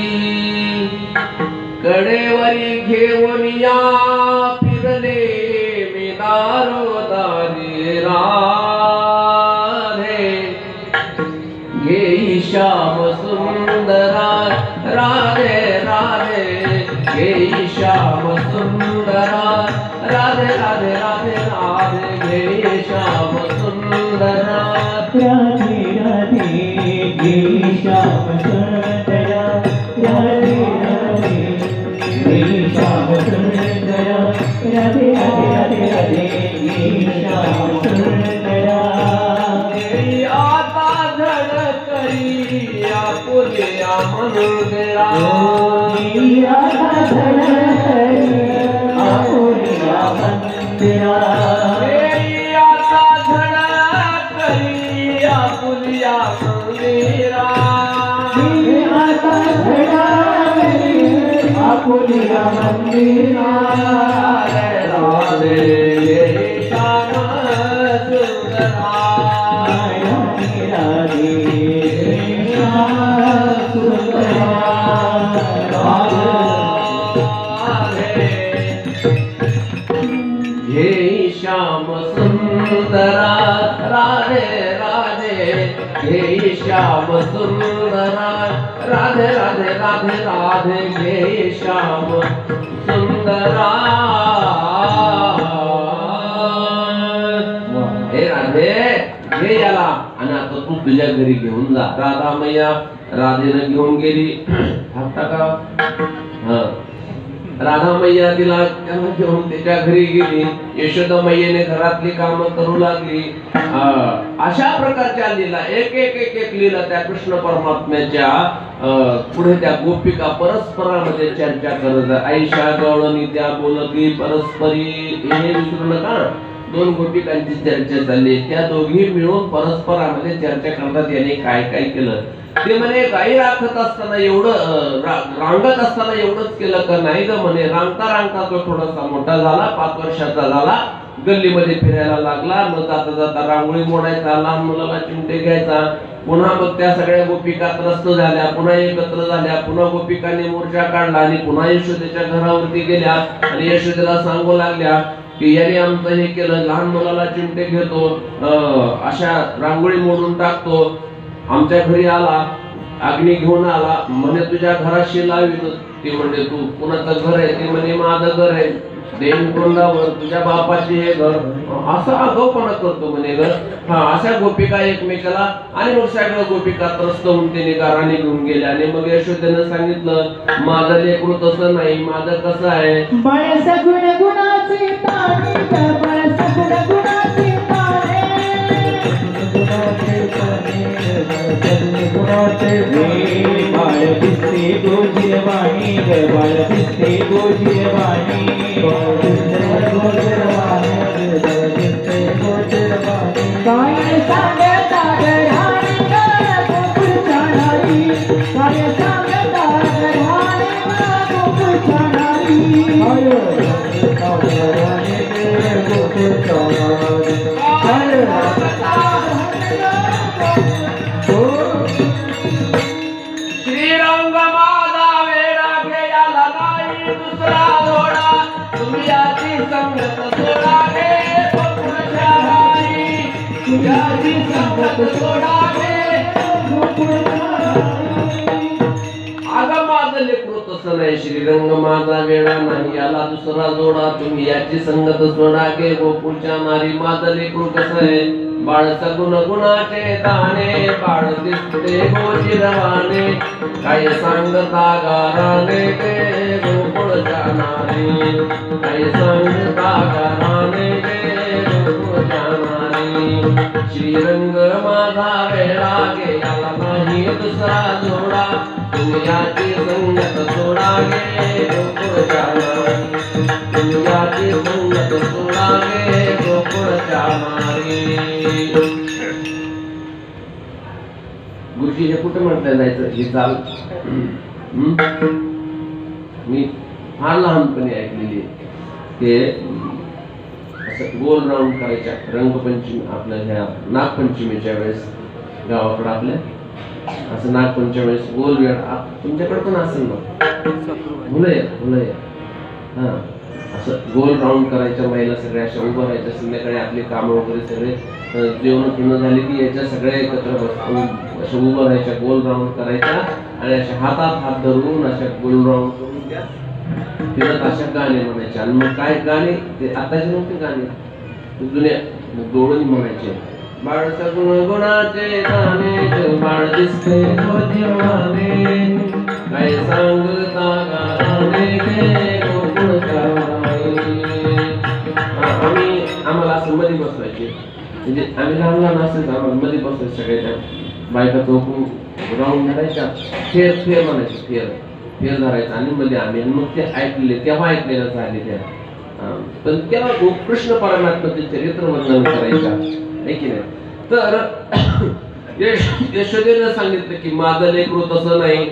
कडेवरी घेऊन या फिरले मी दारोदारी राधे घेई श्याम सुंदरा राधे राधे घेई श्याम सुंदरा राधे राधे राधे राधे घेई श्याम सुंदरा राधे राधे घेई श्याम सुंदरा राधे राधे घेई श्याम सुंदरा राधे राधे राधे राधे घेई श्याम सुंदरा आता धड करी आपुल्या मंदिरा आता धड करी आपुल्या मंदिरा आता धड करी आपुल्या मंदिरा आता धड करी आपुल्या मंदिरा राधे श्याम सुंदरा सुंदरा राधे राधे राधे राधे घे श्याम सुंदरा हे राधे घे याला आणि आता तू तुझ्या घरी घेऊन जा. राधा मैया राधेनं घेऊन गेली. राधा मैया त्याला घेऊन त्याच्या घरी गेली. यशोदा मैयेने घरातली कामं करू लागली. अशा प्रकारच्या लीला एक एक एक एक लीला त्या कृष्ण परमात्म्याच्या पुढे त्या गोपिका परस्परामध्ये चर्चा करत. आईशा गवळणी त्या बोलती परस्परी हे विसरू नका. दोन गोपिकांची चर्चा चालली. त्या दोघी मिळून परस्परामध्ये चर्चा करतात याने काय काय केलं ते. म्हणे गाई राखत असताना एवढं रांगत असताना एवढंच केलं का नाही ग म्हणे. रांगता रांगता तो थोडासा मोठा झाला, 5 वर्षाचा झाला. गल्लीमध्ये फिरायला लागला. मग जाता जाता रांगोळी मोडायचा, लहान मुलाला चिमटे घ्यायचा. पुन्हा मग त्या सगळ्या गोपिका त्रस्त झाल्या, पुन्हा एकत्र झाल्या. पुन्हा गोपिकांनी मोर्चा काढला आणि पुन्हा यशोदेच्या घरावरती गेल्या आणि यशोदेला सांगू लागल्या की याने आमचं हे केलं, लहान मुलाला चिमटे घेतो, अशा रांगोळी मोडून टाकतो, आमच्या घरी आला, अग्नी घेऊन आला, म्हणे तुझ्या घराशी लावीन. ती म्हणजे तू कुणाचं घर आहे? ते म्हणे माझं घर आहे. देन कोंडावर तुझ्या बापाचे हे घर. असं आगाऊपणा करतो म्हणे ग. अशा गोपिका एकमेकाला. आणि मग सगळ्या गोपिका त्रस्त होऊन त्याने गाराने घेऊन गेल्या. आणि मग यशोदेनं सांगितलं माझं लेकरू तसं नाही, माझं कसं आहे. बळ सगुण गुणाचे ताणे, बळ सगुण गुणाचे ताणे, बाळ दिसते गोजिरवाणी, बाळ दिसते गोजिरवाणी, काय सांगता गढाणी गोकुळच्या नारी, काय सांगता गढाणी गोकुळच्या नारी. श्रीरंग माझा वेडा घ्यायला नाही दुसरा घोडा, तुम्ही याची संगत सोडा गे गोकुळच्या नारी, तुझ्याची संगत सोडा गे गोकुळच्या नारी. अगं माझं लेकरू तसं नाही. श्रीरंग माझा वेडा नाही, याला दुसरा जोडा, तुम्ही याची संगत सोडा गे गोकुळच्या नारी. माझं लेकरू कसं आहे? बाळ सगुण गुणाचे ताणे, बाळ दिसते गोजिरवाणे, काय सांगता गाराने गे गोकुळच्या नारी, काय सांगता गाराने गे गोकुळच्या नारी. श्रीरंग माझा वेळा गे याला नाही दुसरा जोडा, तुम्ही याची संगत सोडा गे गोकुळच्या नारी, तुम्ही याची संगत सोडा गे गोकुळच्या नारी. गुरुजी हे कुठं म्हटलं जायचं ही चाल? मी फार लहानपणी ऐकलेली. ते असं गोल राऊंड करायच्या रंगपंचमी आपल्या ह्या नागपंचमीच्या वेळेस गावाकडं आपल्या असं नागपंचमी वेळेस गोल वेळ. तुमच्याकडे पण असेल ना? मुलं हा असं गोल राऊंड करायच्या. महिला सगळ्या अशा उभं राहायच्या. संध्याकाळी आपली कामं वगैरे सगळे जेवण पूर्ण झाली की याच्या सगळ्या एकत्र बसून अशा उभं राहायच्या, गोल राऊंड करायच्या आणि अशा हातात हात धरून अशा गोल राऊंड करून द्या फिरत अशा गाणे म्हणायचे. आणि मग काय गाणे ते आताचे नव्हते गाणे, जुन्या दोळणी म्हणायचे. बाळ सगुण गुणाचे गाणे, बाळ दिसते गोजिरवाणे, काय सांगता गाराने गे गोकुळच्या नारी. आम्हाला असं मध्ये बसवायचे. म्हणजे आम्ही लहान लहान असेल आम्हाला मध्ये बसवायचं. सगळ्याच्या बायका चौकून राऊंड धरायच्या, फेर फेर म्हणायचे, फेर धरायचा आणि मध्ये आम्ही. मग ते ऐकले तेव्हा ऐकलेलं झाले त्या. पण तेव्हा कृष्ण परमात्म्याचे चरित्र वर्णन करायच्या आहे की नाही. तर यशोदेनं सांगितलं की माझं लेकरू तसं नाही,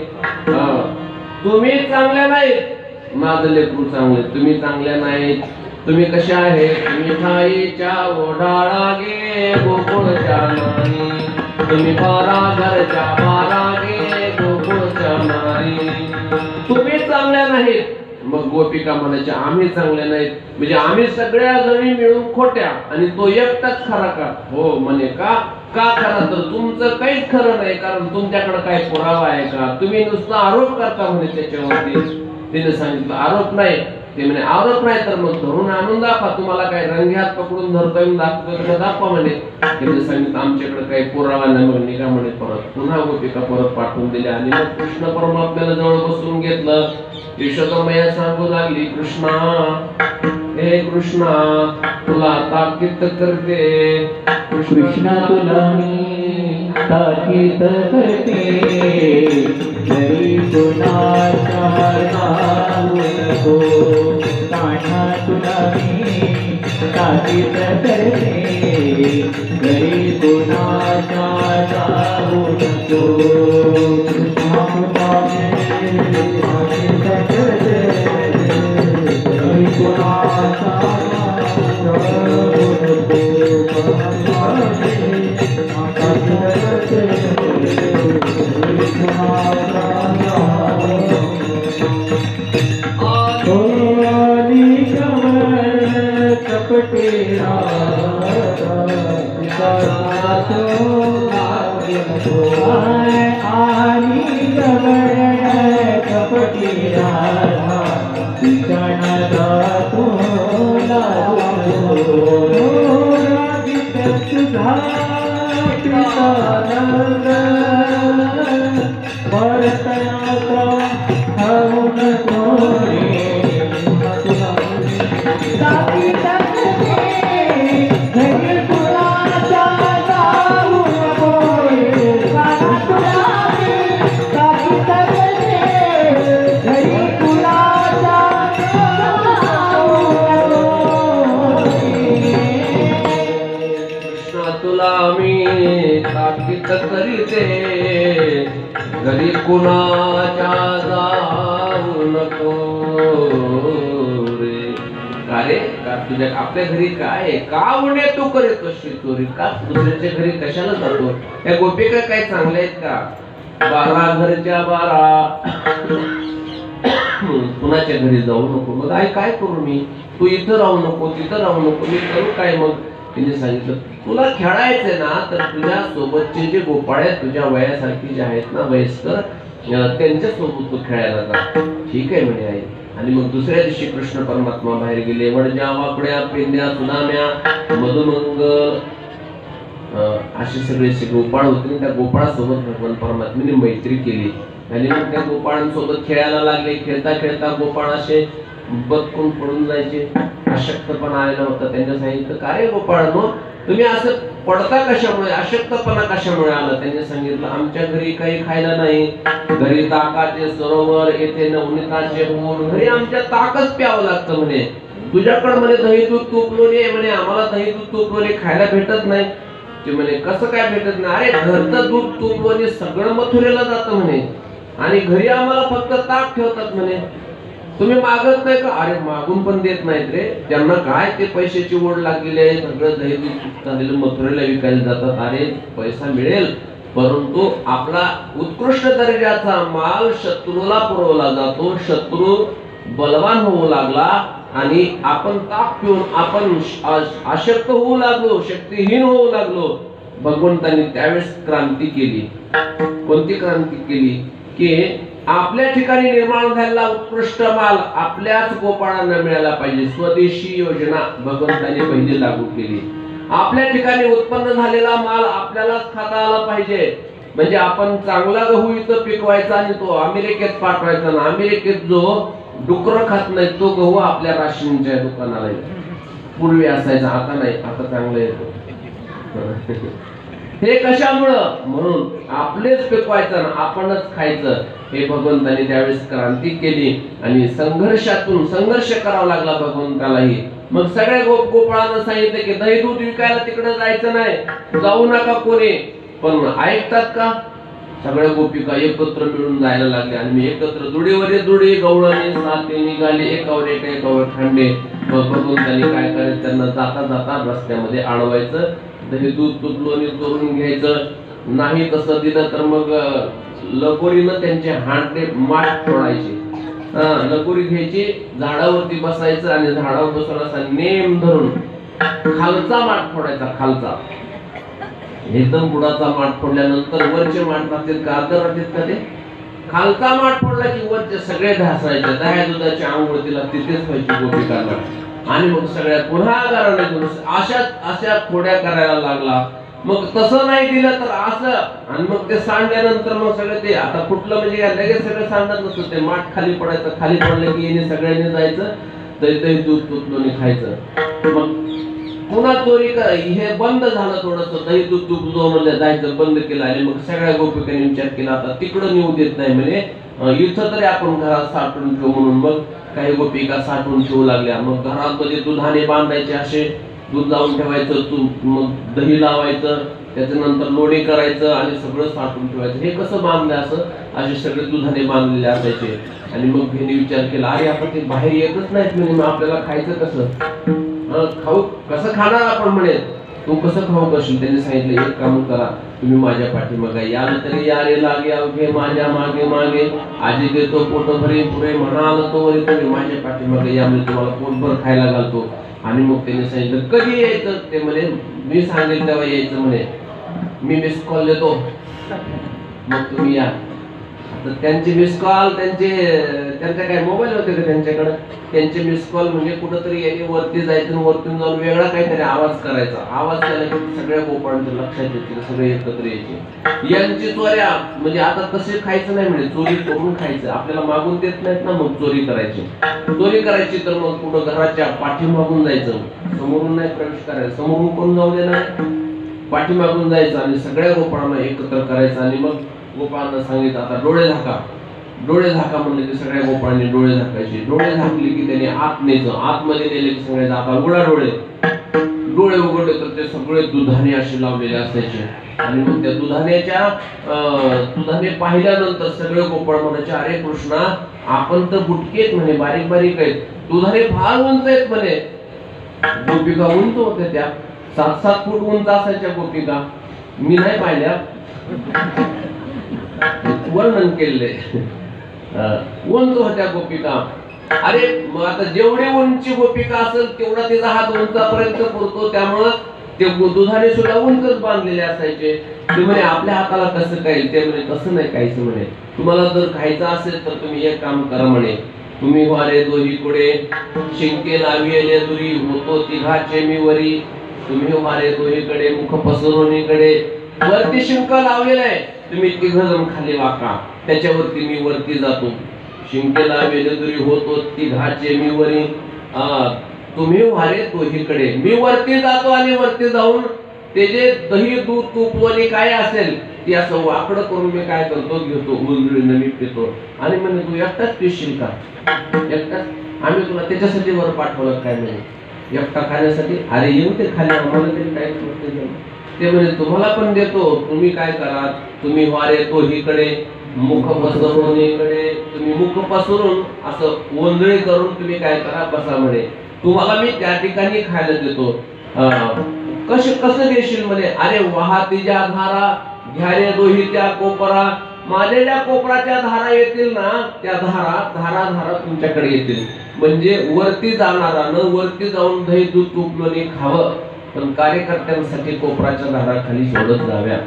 तुम्ही चांगल्या नाहीत, माझं लेकरू चांगले, तुम्ही चांगल्या नाहीत. तुम्ही कशा आहे? तुम्ही ठाईच्या ओढाळा गे गोकुळच्या नारी, तुम्ही 12 घरच्या 12 गे गोकुळच्या नारी. तुम्ही चांगल्या नाहीत. मग गोपिका म्हणायच्या आम्ही चांगल्या नाहीत म्हणजे आम्ही सगळ्या जणी मिळून खोट्या आणि तो एकटाच खरा का? हो म्हणे. का का खरं तर तुमचं काहीच खरं नाही, कारण तुमच्याकडे काय पुरावा आहे का? तुम्ही नुसता आरोप करता म्हणे त्याच्यावरती. तिने सांगितलं आरोप नाही. ते म्हणे आरोप नाही तर मग धरून आणून दाखवा, तुम्हाला काय रंग्यात पकडून धरता येऊन दाखवा म्हणे. तिने सांगितलं आमच्याकडे काही पुरावा नाही. मग निघा म्हणे परत. पुन्हा गोपिका परत पाठवून दिल्या आणि मग कृष्ण परमात्म्याला जवळ बसून घेतलं. यशोदा मैया सांगू लागली, कृष्णा हे कृष्णा तुला ताकीद करते, कृष्णा तुला मी ताकीद करते, घरी कुणाचा जाऊ नको. कान्हा तुला मी ताकीद करते, घरी कुणाचा जाऊ नको. कृष्णा तुला मी ताकीद करते, घरी कुणाचा करीते, घरी कुणाच्या जाऊ नको रे. का रे का तुझ्या आपल्या घरी काय का म्हणे तू करत अशी चोरी? का दुसऱ्याच्या घरी कशाला जातो? या गोपिका काय चांगल्या आहेत का? 12 घरच्या 12 कुणाच्या घरी जाऊ नको. मग काय करू मी? तू इथं राहू नको, तिथं राहू नको, मी करू काय? मग तिने सांगितलं तुला खेळायचंय ना तर तुझ्या सोबतचे जे गोपाळ आहेत तुझ्या वयासारखी जे आहेत ना वयस्कर, त्यांच्या सोबत तू खेळायला जा. ठीक आहे म्हणे आई. आणि मग दुसऱ्या दिवशी कृष्ण परमात्मा बाहेर गेले. वडजा वाकड्या पेंड्या सुनाम्या मधुमंगल असे सगळे गोपाळ होते. त्या गोपाळासोबत भगवान परमात्म्याने मैत्री केली आणि मग त्या गोपाळांसोबत खेळायला लागले. खेळता खेळता गोपाळ असे बदकून पडून जायचे. अशक्तपणा आलेला होता. त्यांनी सांगितलं का रे गोपाळांनो तुम्ही असं पडता कशामुळे, अशक्तपणा कशामुळे आला? त्यांनी सांगितलं आमच्या घरी काही खायला नाही, घरी ताकाचे सरोवर, येथे नवनीताचे ऊन, घरी आमच्या ताकच प्यावं लागतं म्हणे. तुझ्याकडे म्हणे दही दूध तूप लोणी आहे म्हणे, आम्हाला दही दूध तूप लोणी खायला भेटत नाही. ते म्हणे कसं काय भेटत नाही? अरे घरचं दूध तूप लोणी सगळं मथुरेला जातं म्हणे आणि घरी आम्हाला फक्त ताक ठेवतात म्हणे. तुम्ही मागत नाही का? अरे मागून पण देत नाहीत रे. त्यांना काय ते पैशाची ओढ लागलेली आहे. सगळं दही दूध झालेलं मथुरेला विकायला जातात. अरे पैसा मिळेल परंतु आपला उत्कृष्ट दर्जाचा माल शत्रूला पुरवला जातो. शत्रू बलवान होऊ लागला आणि आपण ताक पिऊन आपण अशक्त होऊ लागलो, शक्तिहीन होऊ लागलो. भगवंतांनी त्यावेळेस क्रांती केली. कोणती क्रांती केली? की आपल्या ठिकाणी निर्माण झालेला उत्कृष्ट माल आपल्याच गोपाळांना मिळाला पाहिजे. स्वदेशी योजना भगवंतांनी पहिली लागू केली. आपल्या ठिकाणी उत्पन्न झालेला माल आपल्यालाच खाता आला पाहिजे. म्हणजे आपण चांगला गहू इथं पिकवायचा आणि तो अमेरिकेत पाठवायचा ना. अमेरिकेत जो डुकर खात नाही तो गहू आपल्या राशनच्या दुकानाला येतो. पूर्वी असायचा, आता नाही, आता चांगलं येतो. हे कशामुळं? म्हणून आपलेच पिकवायचं ना आपणच खायचं. हे भगवंतांनी त्यावेळेस क्रांती केली आणि संघर्ष करावा लागला भगवंतालाही. मग सगळ्या गोपाळांना सांगितलं की दही दूध विकायला तिकडे जायचं नाही, जाऊ नका कोणी. पण ऐकतात का? सगळ्या गोपिका एकत्र मिळून जायला लागल्या आणि मी एकत्र दुडीवर दुडी गवळणी साथी निघाली एकावर एकावर खांडे. भगवंतांनी काय करायचं? त्यांना जाता जाता रस्त्यामध्ये अडवायचं, दही दूध तूप लोणी करून घ्यायचं. नाही तसं दिलं तर मग लगोरीनं त्यांचे हांडे माठ फोडायचे. लगोरी घ्यायची, झाडावरती बसायचं आणि झाडावर बसून असा नेम धरून खालचा माठ फोडायचा. खालचा एकदम बुडाचा माठ फोडल्यानंतर वरचे माठ राहतील का अर्ध राहतील का ते खालचा माठ फोडला की वरचे सगळे ढासायचे दह्या दुधाची आंघोळ तिला तिथेच व्हायची गोपिकांना आणि मग सगळ्या पुन्हा घराला घेऊन अशा खोड्या करायला लागला मग तसं नाही दिलं तर असं आणि मग ते सांडल्यानंतर मग सगळं ते आता कुठलं म्हणजे काय लगेच सगळं सांडत नसतं ते माठ खाली पडायचं खाली पडलं की येणे सगळ्यांनी जायचं दही दूध तुपलोनी खायचं मग पुन्हा चोरी हे बंद झालं थोडस दही दूध तुपलो म्हणलं जायचं बंद केलं आणि मग सगळ्या गोपिकांनी विचार केला आता तिकडं नेऊ देत नाही म्हणजे इथं तरी आपण घरात साठवून ठेवू म्हणून मग काही गोपिका साठवून ठेवू लागल्या मग घरात मध्ये दुधाने बांधायचे असे दूध लावून ठेवायचं तूप मग दही लावायचं त्याच्यानंतर लोणी करायचं आणि सगळं साठवून ठेवायचं हे कसं बांधलं असं असे सगळे दुधाने बांधलेले असायचे आणि मग घेणे विचार केला अरे आपण ते बाहेर येतच नाहीत म्हणजे आपल्याला खायचं कसं खाऊ कसं खाणार आपण म्हणे तू कसं खाऊ करशील त्यांनी सांगितलं एक काम करा तुम्ही माझ्या पाठीमागे याल तरी यारे लागे अवघे माझ्या मागे मागे आजी देतो पोट भरी पुरे म्हणाल तो वरी तुम्ही माझ्या पाठीमागे या म्हणजे तुम्हाला पोटभर खायला घालतो आणि मग त्यांनी सांगितलं कधी यायचं ते म्हणे मी सांगेल तेव्हा यायचं म्हणे मी मिस कॉल देतो मग तुम्ही या तर त्यांचे मिस कॉल त्यांच्या काय मोबाईल होते का त्यांच्याकडे त्यांचे मिस कॉल म्हणजे कुठंतरी याने वरती जायचं वरतून जाऊन वेगळा काहीतरी आवाज करायचा आवाज केला की सगळ्या गोपाळांच्या लक्षात येतील सगळे एकत्र यायचे यांची चोऱ्या म्हणजे आता तसे खायचं नाही म्हणजे चोरी करून खायचं आपल्याला मागून देत नाहीत ना मग चोरी करायची तर मग कुठं घराच्या पाठीमागून जायचं समोरून नाही प्रवेश करायचा समोरून कोण जाऊ देणार पाठीमागून जायचं आणि सगळ्या गोपाळांना एकत्र करायचं आणि मग गोपाळांना सांगितलं आता डोळे झाका म्हणले की सगळ्या गोपाळांनी डोळे झाकायचे डोळे झाकले की त्याने आत न्यायचं आतमध्ये नेले की सगळे आता उघडा डोळे उघडले तर ते सगळे दुधाने असे लावलेले असायचे आणि मग त्या दुधाने पाहिल्यानंतर सगळे गोपाळ म्हणायचे अरे कृष्णा आपण तर बुटकेत म्हणे बारीक बारीक आहेत दुधाने फार उंच आहेत म्हणे गोपिका उंच होत्या त्या 7-7 फूट उंच असायच्या गोपिका मी नाही पाहिल्या वर्णन केले उंच होत्या गोपिका अरे मग आता जेवढी उंची गोपिका असेल तेवढा तिचा हात उंचापर्यंत पुरतो त्यामुळं ते दुधाने सुद्धा उंचच बांधलेले असायचे ते म्हणे आपल्या हाताला कसं काय ते म्हणे तसं नाही काहीच म्हणे तुम्हाला जर खायचं असेल तर तुम्ही एक काम करा म्हणे तुम्ही वारे दोहीकडे शिंके लाविले दुरी होतो तिघाचे मी वरी तुम्ही वारे दोहीकडे मुख पसरवणीकडे वरती शिंक लावलेलं आहे तुम्ही तिघ जण खाली वाका त्याच्यावरती मी वरती जातो शिंके लावलेले दुरी होतो तिघाचे मी वरी तुम्ही वारे दोहीकडे मी वरती जातो आणि वरती जाऊन ते जे दही दूध तूप वणी काय असेल ती असं वाकडं करून मी काय करतो घेतो उंजळीनं मी पितो आणि म्हणे तू एकटाच पिशील का एकटाच आम्ही तुला त्याच्यासाठी वर पाठवलं काय म्हणे एकटा खाण्यासाठी अरे येऊ ते खाली आम्हाला तरी काय ते म्हणे तुम्हाला पण देतो तुम्ही काय करा तुम्ही वारे दोहीकडे मुख पसरवणीकडे तुम्ही मुख पसरून असं ओंजळी करून तुम्ही काय करा बसा म्हणे तुम्हाला मी त्या ठिकाणी खायला देतो कसं देशील म्हणे अरे वाहतीच्या धारा घ्यारे दोही त्या कोपरा माझ्या ज्या कोपराच्या धारा येतील ना त्या धारा तुमच्याकडे येतील म्हणजे वरती जाणारानं वरती जाऊन दही दूध तूप लोणी खावं पण कार्यकर्त्यांसाठी कोपराच्या धारा खाली सोडत जाव्या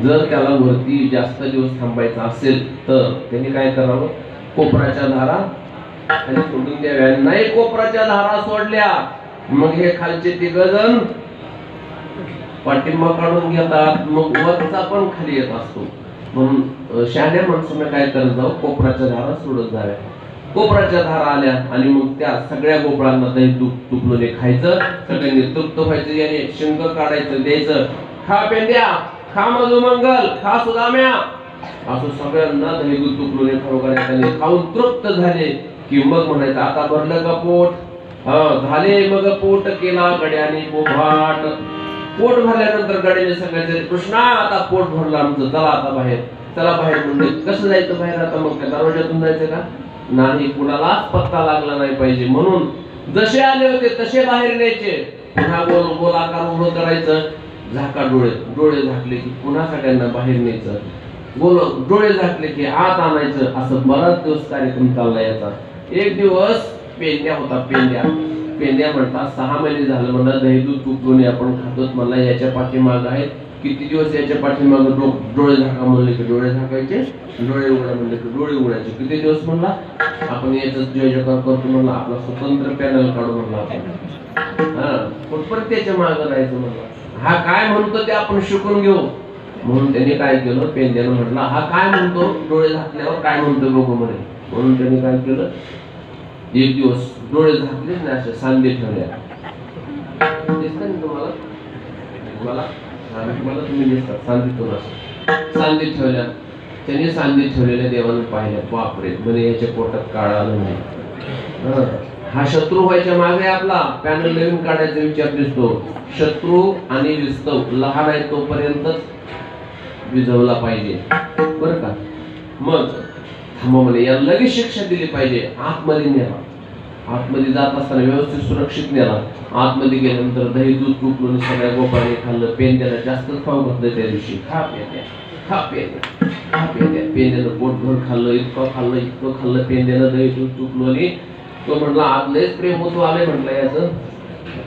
जर त्याला वरती जास्त दिवस थांबायचं असेल तर त्यांनी काय करावं कोपराच्या धारा खाली सोडून द्याव्या नाही कोपराच्या धारा सोडल्या मग हे खालचे तिघजण पाठिंबा काढून घेतात मग वरचा पण खाली येत असतो म्हणून शहाण्या माणसांना काय करत जाऊ कोपराच्या धारा सोडत जाव्या कोपराच्या धारा आल्या आणि मग त्या सगळ्या गोपाळांना दही तूप लोणी खायचं सगळ्यांनी तृप्त व्हायचं याने शिंग काढायचं द्यायचं खा पेंड्या खा मधुमंगल खा सुदाम्या असं सगळ्यांना दही दूध तूप लोणी खाऊ करायचं खाऊन तृप्त झाले की मग म्हणायचं आता भरलं का पोट झाले मग पोट केला गड्याने पोभाट पोट भरल्यानंतर गड्याने सांगायचं कृष्णा आता पोट भरलं आमचं चला बाहेर म्हणजे कसं जायचं बाहेर आता मग त्या दरवाजातून जायचं का नाही कुणालाच पत्ता लागला नाही पाहिजे म्हणून जसे आले होते तसे बाहेर न्यायचे पुन्हा गोलाकार उभं करायचं झाका डोळे झाकले की पुन्हा सगळ्यांना बाहेर न्यायचं डोळे झाकले की आत आणायचं असं बराच दिवस कार्यक्रम चालला याचा एक दिवस पेंड्या होता पेंड्या म्हणतात 6 महिने झालं म्हणला दही दूध तूप लोणी आपण खातोच म्हणला, याच्या पाठीमाग आहेत किती दिवस याच्या पाठीमाग डोळे झाका म्हणले की डोळे झाकायचे, डोळे उघडा म्हणले की डोळे उघडायचे, किती दिवस म्हणला आपण याच जय जयकार करतो म्हणला, आपला स्वतंत्र पॅनल काढू म्हणला आपण, हा कुठपर्यंत त्याच्या मागं राहायचं म्हणला, हा काय म्हणतो ते आपण शिकून घेऊ. म्हणून त्यांनी काय केलं, पेंड्यानं म्हटलं हा काय म्हणतो डोळे झाकल्यावर काय म्हणतो बघू म्हणे. म्हणून त्यांनी काय केलं, एक दिवस डोळे झाकलेच नाही, असे सांधे ठेवल्या, दिसत ना तुम्हाला, मला तुम्ही दिसतात सांधीतून असं सांधे ठेवल्या. त्यांनी सांधे ठेवलेल्या देवानं पाहिल्या, बापरे म्हणे याच्या पोटात काळ आलं नाही, हा शत्रू व्हायच्या मागे आपला पॅनल नवीन काढायचा विचार दिसतो. शत्रू आणि विस्तव लहान आहे तोपर्यंतच विझवला पाहिजे बरं का. मग थांबा म्हणे, या लगेच शिक्षा दिली पाहिजे. आतमध्ये नेला, आतमध्ये जात असताना व्यवस्थित सुरक्षित नेला. आतमध्ये गेल्यानंतर दही दूध तूप लोणी सगळ्या गोपाळाने खाल्लं. पेंड्याला जास्तच खाऊ घातलं त्या दिवशी, खा पेंड्या खा पेंड्या खा पेंड्या. पेंड्यानं पोटभर खाल्लं, इतकं खाल्लं पेंड्यानं दही दूध तूप लोणी. तो म्हणला आज लयच प्रेम होतो आलंय म्हटलं, याचं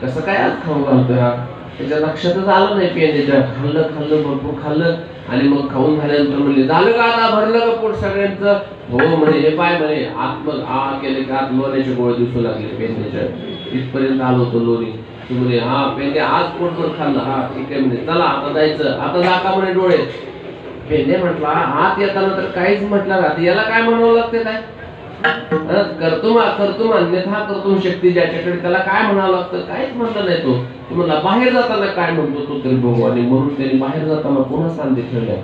कसं काय आज खाऊ घालतोय हा, त्याच्या लक्षातच आलं नाही. पेंड्याच्या खाल्लं भरपूर खाल्लं आणि मग खाऊन झाल्यानंतर म्हणले झालं का आता, भरलं का पोट सगळ्यांचं, हो म्हणे. हे पाय म्हणे आत, मग केले की आत लोण्याचे गोळे दिसू लागले पेंड्याच्या, इथपर्यंत आलो होतो लोणी. तू म्हणे हा पेंड्या आज पोटभर खाल्लं, हा ठीक आहे म्हणे, चला आता जायचं, आता दाखा म्हणे डोळे. पेंड्या म्हटला आत येताना तर काहीच म्हटलं ना, याला काय म्हणावं लागते काय, कर्तुम अन्यथा कर्तुम शक्ती ज्याच्याकडे, त्याला काय म्हणावं लागतं, काहीच म्हणलं नाही. तो तुम्हाला बाहेर जाताना काय म्हणतो तो तरी बघू. आणि म्हणून त्यांनी बाहेर जाताना पुन्हा सांधे ठेवल्या.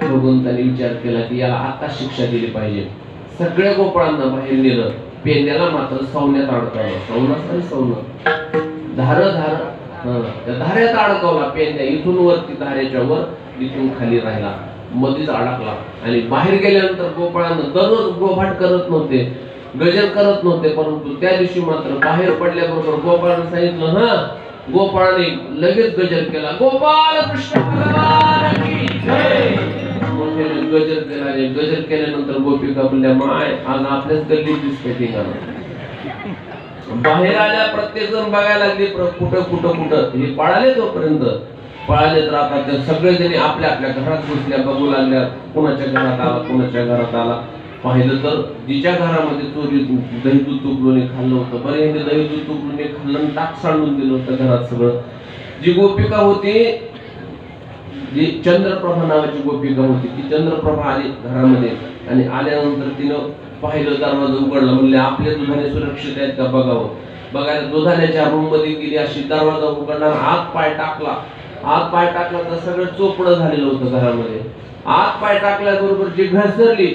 बघून त्यांनी विचार केला की याला आता शिक्षा दिली पाहिजे. सगळ्या गोपाळांना बाहेर नेलं, पेंड्याला मात्र सौन्यात अडकवलं. सौन धार त्या धाऱ्यात अडकवला पेंड्या. इथून वरती धाऱ्याच्या वर, इथून खाली राहिला, मध्येच अडकला. आणि बाहेर गेल्यानंतर गोपाळांना दररोज गोभाट करत नव्हते, गजर करत नव्हते, परंतु त्या दिवशी मात्र बाहेर पडल्याबरोबर गोपाळांना सांगितलं, हा गोपाळाने लगेच गजर केला, गोपाळ कृष्ण भगवान की जय. मोठ्याने गजर केला. गजर केल्यानंतर गोपिका बोलल्या माय आज आपल्याच गल्लीत दिसते ठिकाण. बाहेर आल्या प्रत्येक जण बघायला लागले कुठं हे पळाले. तोपर्यंत पळाले तर आता सगळे जणी आपल्या आपल्या घरात घुसल्या, बघू लागल्या कुणाच्या घरात आला. पाहिलं तर जिच्या घरामध्ये चोरी दही दूध तूप लोणी खाल्लं होतं, बरे यांनी दही दूध तूप लोणी खाल्लं, टाक सांडून दिलं होतं घरात सगळं. जी गोपिका होती, जी चंद्रप्रभा नावाची गोपिका होती, ती चंद्रप्रभा आली घरामध्ये. आणि आल्यानंतर तिनं पाहिलं, दरवाजा उघडला. म्हणले आपल्या दुधाने सुरक्षित आहेत का बघावं. बघायला दुधाण्याच्या रूम मध्ये गेली, अशी दरवाजा उघडणार, आत पाय टाकला तर सगळं चोपडं झालेलं होतं घरामध्ये. आत पाय टाकल्याबरोबर जी घसरली,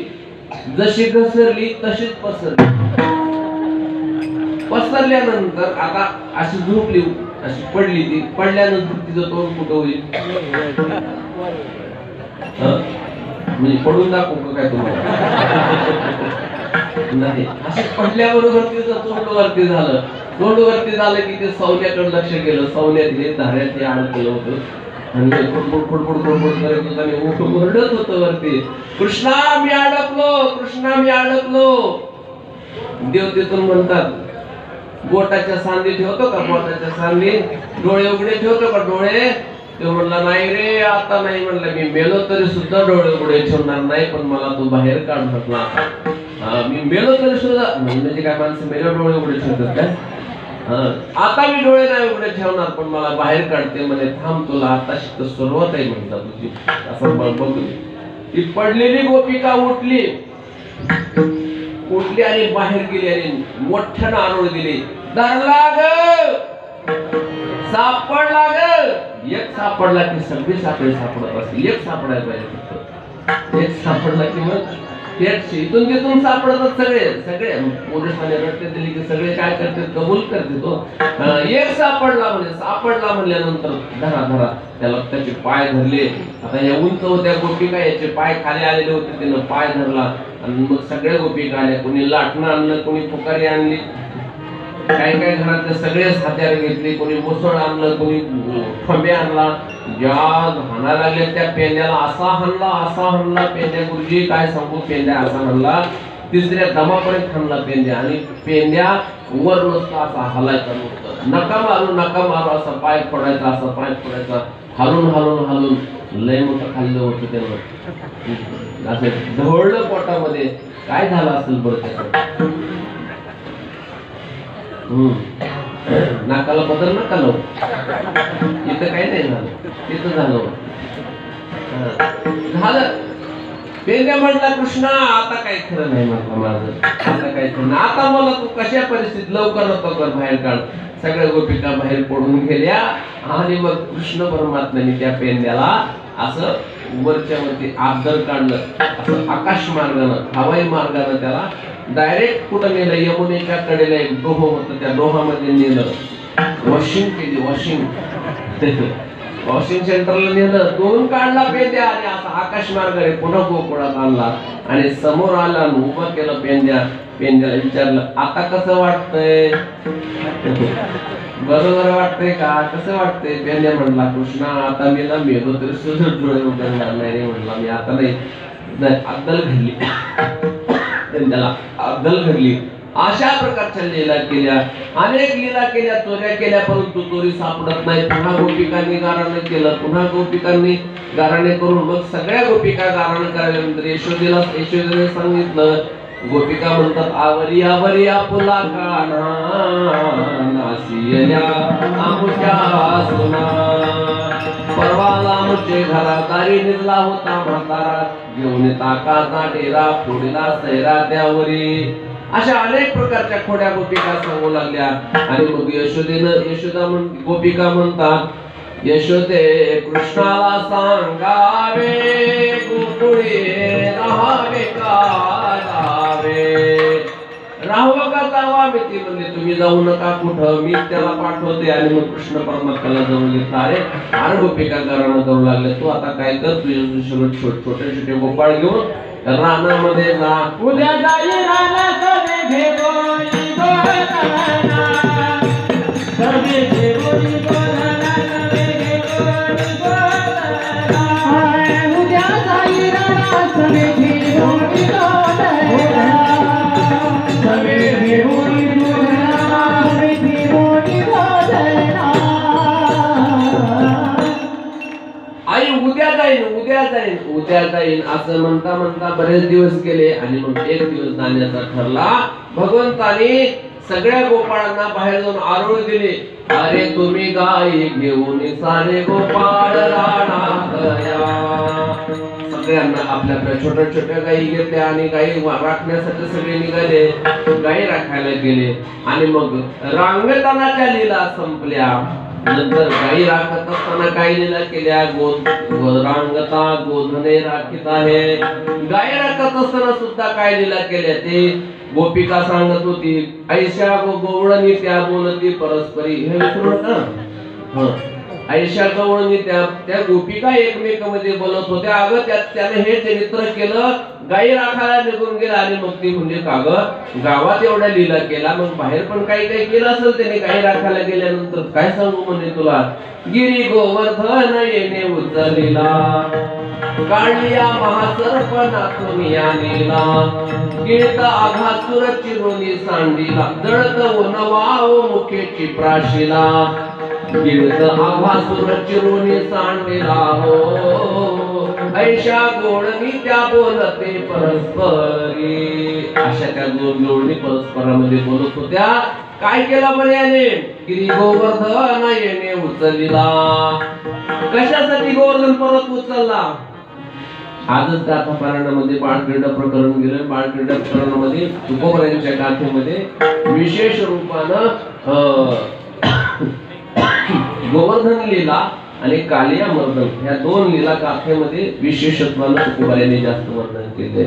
जशी घसरली तशीच पसरल्यानंतर आता अशी झोपली, अशी पडली. ती पडल्यानंतर तिचं तोंड कुठं होईल, म्हणजे पडून दाखवू काय तुम्हाला नाही. अशी पडल्याबरोबर तिचं तोंड वरती झालं. तोंड वरती झालं की ते सौन्याकडे लक्ष गेलं. सौन्यात हे धाऱ्यात हे अडकलं होतं आणि फुडफुड करत होतं आणि उठून ओरडत होतं वरती, कृष्णा मी अडकलो. देव तिथून म्हणतात, बोटाच्या सांधी ठेवतो का, बोटाच्या सांधी, डोळे उघडे ठेवतो का डोळे. तो म्हणला नाही रे आता नाही. म्हणलं मी मेलो तरी सुद्धा डोळे उघडे ठेवणार नाही, पण मला तू बाहेर काढ म्हटला. मी मेलो तरी सुद्धा, म्हणजे काय माणसं मेलो डोळे उघडे ठेवतात काय, आता मी डोळे नाही उघडे ठेवणार, पण मला बाहेर काढते. म्हणे थांब तुला आता शिकत सुरुवात आहे म्हणतात तुझी. असं बघली ती पडलेली गोपिका उठली आणि बाहेर गेली आणि मोठ्यानं आरोळ दिली, धरला ग सापडला ग. एक सापडला की सगळे सापडे सापडत असते. एक सापडायला पाहिजे फक्त. एक सापडला की मग इथून तिथून सापडतात सगळे. पोलिसांनी रट्टे दिली की सगळे काय करतात, कबूल करते. तो एक सापडला म्हणल्यानंतर धरा त्याला त्याचे पाय धरले. आता या उंच होत्या गोपिका, याचे पाय खाली आलेले होते, त्यानं पाय धरला आणि मग सगळ्या गोपिका आल्या. कोणी लाटणं आणलं, कोणी फुकारी आणली, काय घरातले सगळेच हत्यार घेतले, कोणी मुसळ आणलं, कोणी खंबे आणला. ज्या हाणायला लागले त्या पेंड्याला असा हाणला पेंड्या. गुरुजी काय सांगू, पेंड्या असा हाणला तिसऱ्या दमापर्यंत थांबला पेंद्या आणि पेंद्या वर नुसता असा हलायचा नुसतं नका मारू असा पाय फोडायचा हलून लय मोठं खाल्लं होतं त्यानं असं ढवळलं पोटामध्ये. काय झालं असेल बरं त्याचं. नाकाला बदल नका लावू. इथं काही नाही झालं, तिथं झालं. पेंद्या म्हटला कृष्णा आता काही खरं नाही म्हटलं माझं, आता काही खरं नाही. आता मला तू कशा परिस्थितीत लवकर बाहेर काढ. सगळ्या गोपिका बाहेर पडून गेल्या आणि मग कृष्ण परमात्म्याने त्या पेंद्याला असं वरच्या वरती आदर काढलं. असं आकाश मार्गानं हवाई मार्गानं त्याला डायरेक्ट कुठं नेलं. यमुनेच्या कडेला एक डोह होतं, त्या डोहामध्ये नेलं. वॉशिंग केली, वॉशिंग सेंटरला नेलं. दोन काढला पेंद्या आणि असा आकाश मार्गाने पुन्हा गोकुळात आणला आणि समोर आला आणि उभा केलं पेंद्याला विचारलं आता कसं वाटतंय. बरोबर वाटतंय का, कसं वाटतंय. पेंद्या म्हणला कृष्णा आता मी ना मेलो तरी सुद्धा डोळे उघडणार नाही म्हणला मी. आता नाही अद्दल घडली. पेंद्याला अद्दल घडली. अशा प्रकारच्या लीला केल्या, अनेक लीला केल्या, चोऱ्या केल्या, परंतु चोरी सापडत नाही. पुन्हा गोपिकांनी गाराणे केलं, पुन्हा गोपिकांनी गाराणे करून मग सगळ्या गोपिका गाराणे करायल्यानंतर यशोदेने सांगितलं. गोपिका म्हणतात आवरी आवरी आपुला काना नासियल्या आमुच्या सुना. परवाला आमचे घरादारी निजला होता म्हातारा घेऊन ताकाचा डेरा फोडला सैरा त्यावरी. अशा अनेक प्रकारच्या खोड्या गोपिका सांगू लागल्या. आणि मग यशोदा गोपिका म्हणतात यशोदे कृष्णाला सांगावे गोकुळे राहावे का राहावं का जावा. मी ती म्हणले तुम्ही जाऊ नका कुठं, मी त्याला पाठवते. आणि मग कृष्ण परमात्म्याला जाऊन घेतला. अरे गोपिका गाणं करू लागले. तू आता काय कर, तुझे छोटे गोपाळ घेऊन रानामध्ये जा. उद्या जाई रानाकडे घेऊन गोराना सगळे घेऊन गोराना उद्या जाई रानाकडे घेऊन गोराना सगळे घेऊन गोराना. आई उद्या जाईन असं म्हणता बरेच दिवस गेले. आणि मग एक दिवस जाण्याचा ठरला. भगवंताने सगळ्या गोपाळांना बाहेर जाऊन आरोळ दिले. अरे तुम्ही गाई घेऊन सारे गोपाळ रानात या. सगळ्यांना आपल्या छोट्या गायी घेतल्या आणि गायी राखण्यासाठी सगळे निघाले. गायी राखायला गेले आणि मग रांगतानाच्या लीला संपल्या. नंतर गायी राखत असताना काही लीला केल्या. रांगता गोधने राखीत आहे. गायी राखत असताना सुद्धा काय लीला केल्या ते गोपिका सांगत होती. ऐशा गवळणी त्या बोलती परस्परी. हे विसरू नका. ऐशा गवळणी त्या गोपिका एकमेकांमध्ये बोलत होत्या. अगं त्याने हे चरित्र केलं, गायी राखायला निघून गेला. आणि मग ती म्हणजे का ग गावात एवढा लीला केला, मग बाहेर पण काही केलं असेल त्याने. गायी राखायला गेल्यानंतर काय सांगू म्हणजे तुला. गिरी गोवर्धन येणे उचलिला काढलिया महासर्पणातून या नेला. गिळत आघासुर चिरुनी सांडीला जळत वनवाव मुखेची प्राशिला. गिळत आघासुर चिरुनी सांडीला हो ऐशा गोळणी त्या बोलते परस्परी. अशा त्या गोळणी परस्परामध्ये बोलत होत्या. काय केलं म्हणे याने. गिरी गोवर्धन येणे उचलला. कशासाठी गोवर्धन परत उचलला. आजच गाथा पारायणामध्ये बाळक्रीडा प्रकरण गेलं. बाळक्रीडा प्रकरणामध्ये तुकोबरायांच्या गाथेमध्ये विशेष रूपानं गोवर्धन लीला आणि कालिया मर्दन या दोन लीला गाथेमध्ये विशेषत्वानं तुकोबरायांनी जास्त वर्णन केले.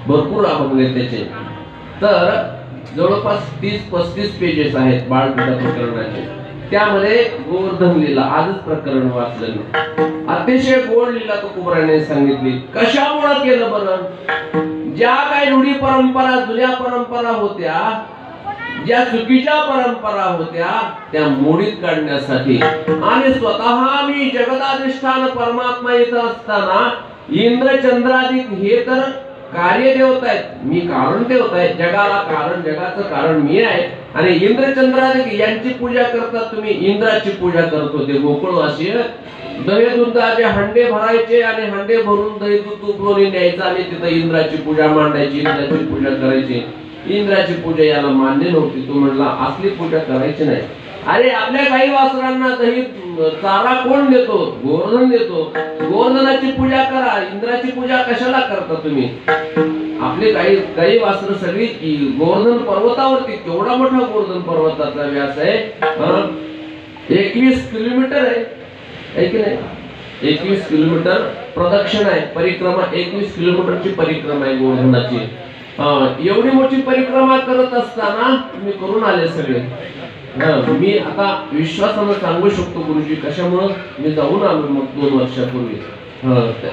भरपूर अभंग त्याचे. तर जवळपास 30-35 पेजेस आहेत बाळक्रीडा प्रकरणाचे. त्यामध्ये गोवर्धन लीला आजच प्रकरण वाचलेलं. अतिशय गोड लीला तुकोबराने सांगितली. कशामुळे केलं बरं. ज्या काही रूढी परंपरा जुन्या परंपरा होत्या, ज्या चुकीच्या परंपरा होत्या त्या मोडीत काढण्यासाठी. आणि स्वतः मी जगदाधिष्ठान परमात्मा इथं असताना इंद्र चंद्रादिक हे तर कार्य देवता आहेत, मी कारण देवता आहे, जगाला कारण, जगाचं कारण मी आहे. आणि इंद्रचंद्रादी यांची पूजा करतात तुम्ही, इंद्राची पूजा करत होते गोकुळवासी. दही दुधाचे हंडे भरायचे आणि हंडे भरून दही दूध उकळून न्यायचं आणि तिथं इंद्राची पूजा मांडायची, इंद्राची पूजा करायची. इंद्राची पूजा याला मान्य नव्हती. तो म्हणला असली पूजा करायची नाही. अरे आपल्या गाई वासरांना दही चारा कोण देतो? गोवर्धन देतो. गोवर्धनाची पूजा करा, इंद्राची पूजा कशाला करता तुम्ही? आपले गाई वासर सगळी गोवर्धन पर्वतावरती, केवढा मोठा गोवर्धन पर्वताचा व्यास आहे, 21 किलोमीटर आहे की नाही? 21 किलोमीटर प्रदक्षिणा आहे, परिक्रमा 21 किलोमीटरची परिक्रमा आहे गोवर्धनाची. एवढी मोठी परिक्रमा करत असताना तुम्ही करून आले सगळे. मी आता विश्वासानं सांगू शकतो गुरुजी, कशामुळं मी जाऊन आलो मग 2 वर्षापूर्वी.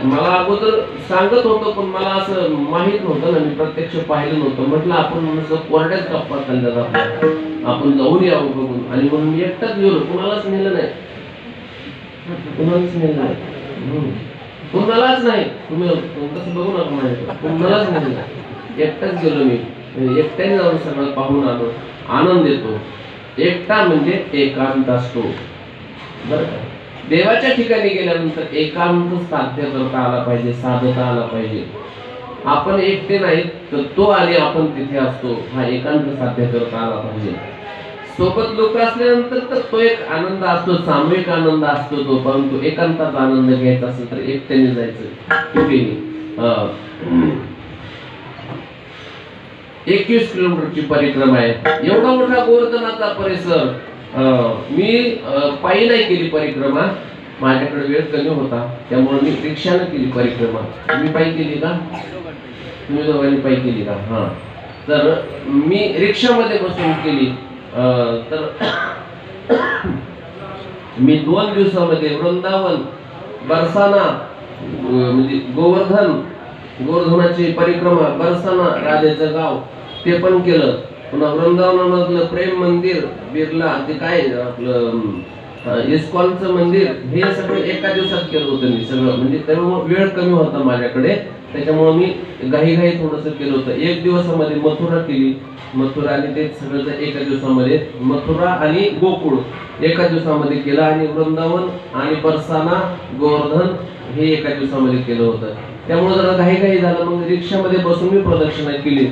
मला अगोदर सांगत होतं पण मला असं माहित नव्हतं ना, मी प्रत्यक्ष पाहिलं नव्हतं. म्हटलं आपण कोरड्याच गप्पा चालल्या जातो, आपण जाऊन यावं बघून. आणि म्हणून मी एकटाच गेलो, कुणालाच नेलं नाही, कुणालाच नेलं नाही, कुणालाच नाही. तुम्ही तसं बघू नका माहिती, कुणालाच नेलं नाही, एकटाच गेलो मी. एकट्याने जाऊन सगळं पाहून आलो. आनंद येतो. एकटा म्हणजे एकांत असतो, बरं का? देवाच्या ठिकाणी गेल्यानंतर एकांत साध्य करता आला पाहिजे, साधता आला पाहिजे. आपण एकटे नाहीत तर तो आणि आपण तिथे असतो, हा एकांत साध्य करता आला पाहिजे. सोबत लोक असल्यानंतर तर तो एक आनंद असतो, सामूहिक आनंद असतो तो. परंतु एकांताचा आनंद घ्यायचा असेल तर एकट्याने जायचं कुठेही. 21 किलोमीटरची परिक्रमा आहे. एवढा मोठा गोवर्धनाचा परिसर. मी पायी नाही केली परिक्रमा, माझ्याकडे वेळ कमी होता, त्यामुळे मी रिक्षाने केली परिक्रमा. तुम्ही पायी केली का? तुम्ही दोघांनी पायी केली का? हा, तर मी रिक्षामध्ये बसून केली. तर मी 2 दिवसामध्ये वृंदावन, बरसाना म्हणजे गोवर्धनाची परिक्रमा, बरसाना राधेचं गाव ते पण केलं. पुन्हा वृंदावनामधलं प्रेम मंदिर, बिर्ला ते काय आपलं इस्कॉनचं मंदिर, हे सगळं एका दिवसात केलं होतं मी सगळं. म्हणजे त्यामुळे वेळ कमी होता माझ्याकडे, त्याच्यामुळे मी घाई थोडंसं केलं होतं. 1 दिवसामध्ये मथुरा केली, मथुरा आणि ते सगळं एका दिवसामध्ये, मथुरा आणि गोकुळ एका दिवसामध्ये केलं. आणि वृंदावन आणि बरसाना, गोवर्धन हे एका दिवसामध्ये केलं होतं. त्यामुळे जरा घाई झालं. मग रिक्षामध्ये बसून मी प्रदक्षिणा केली.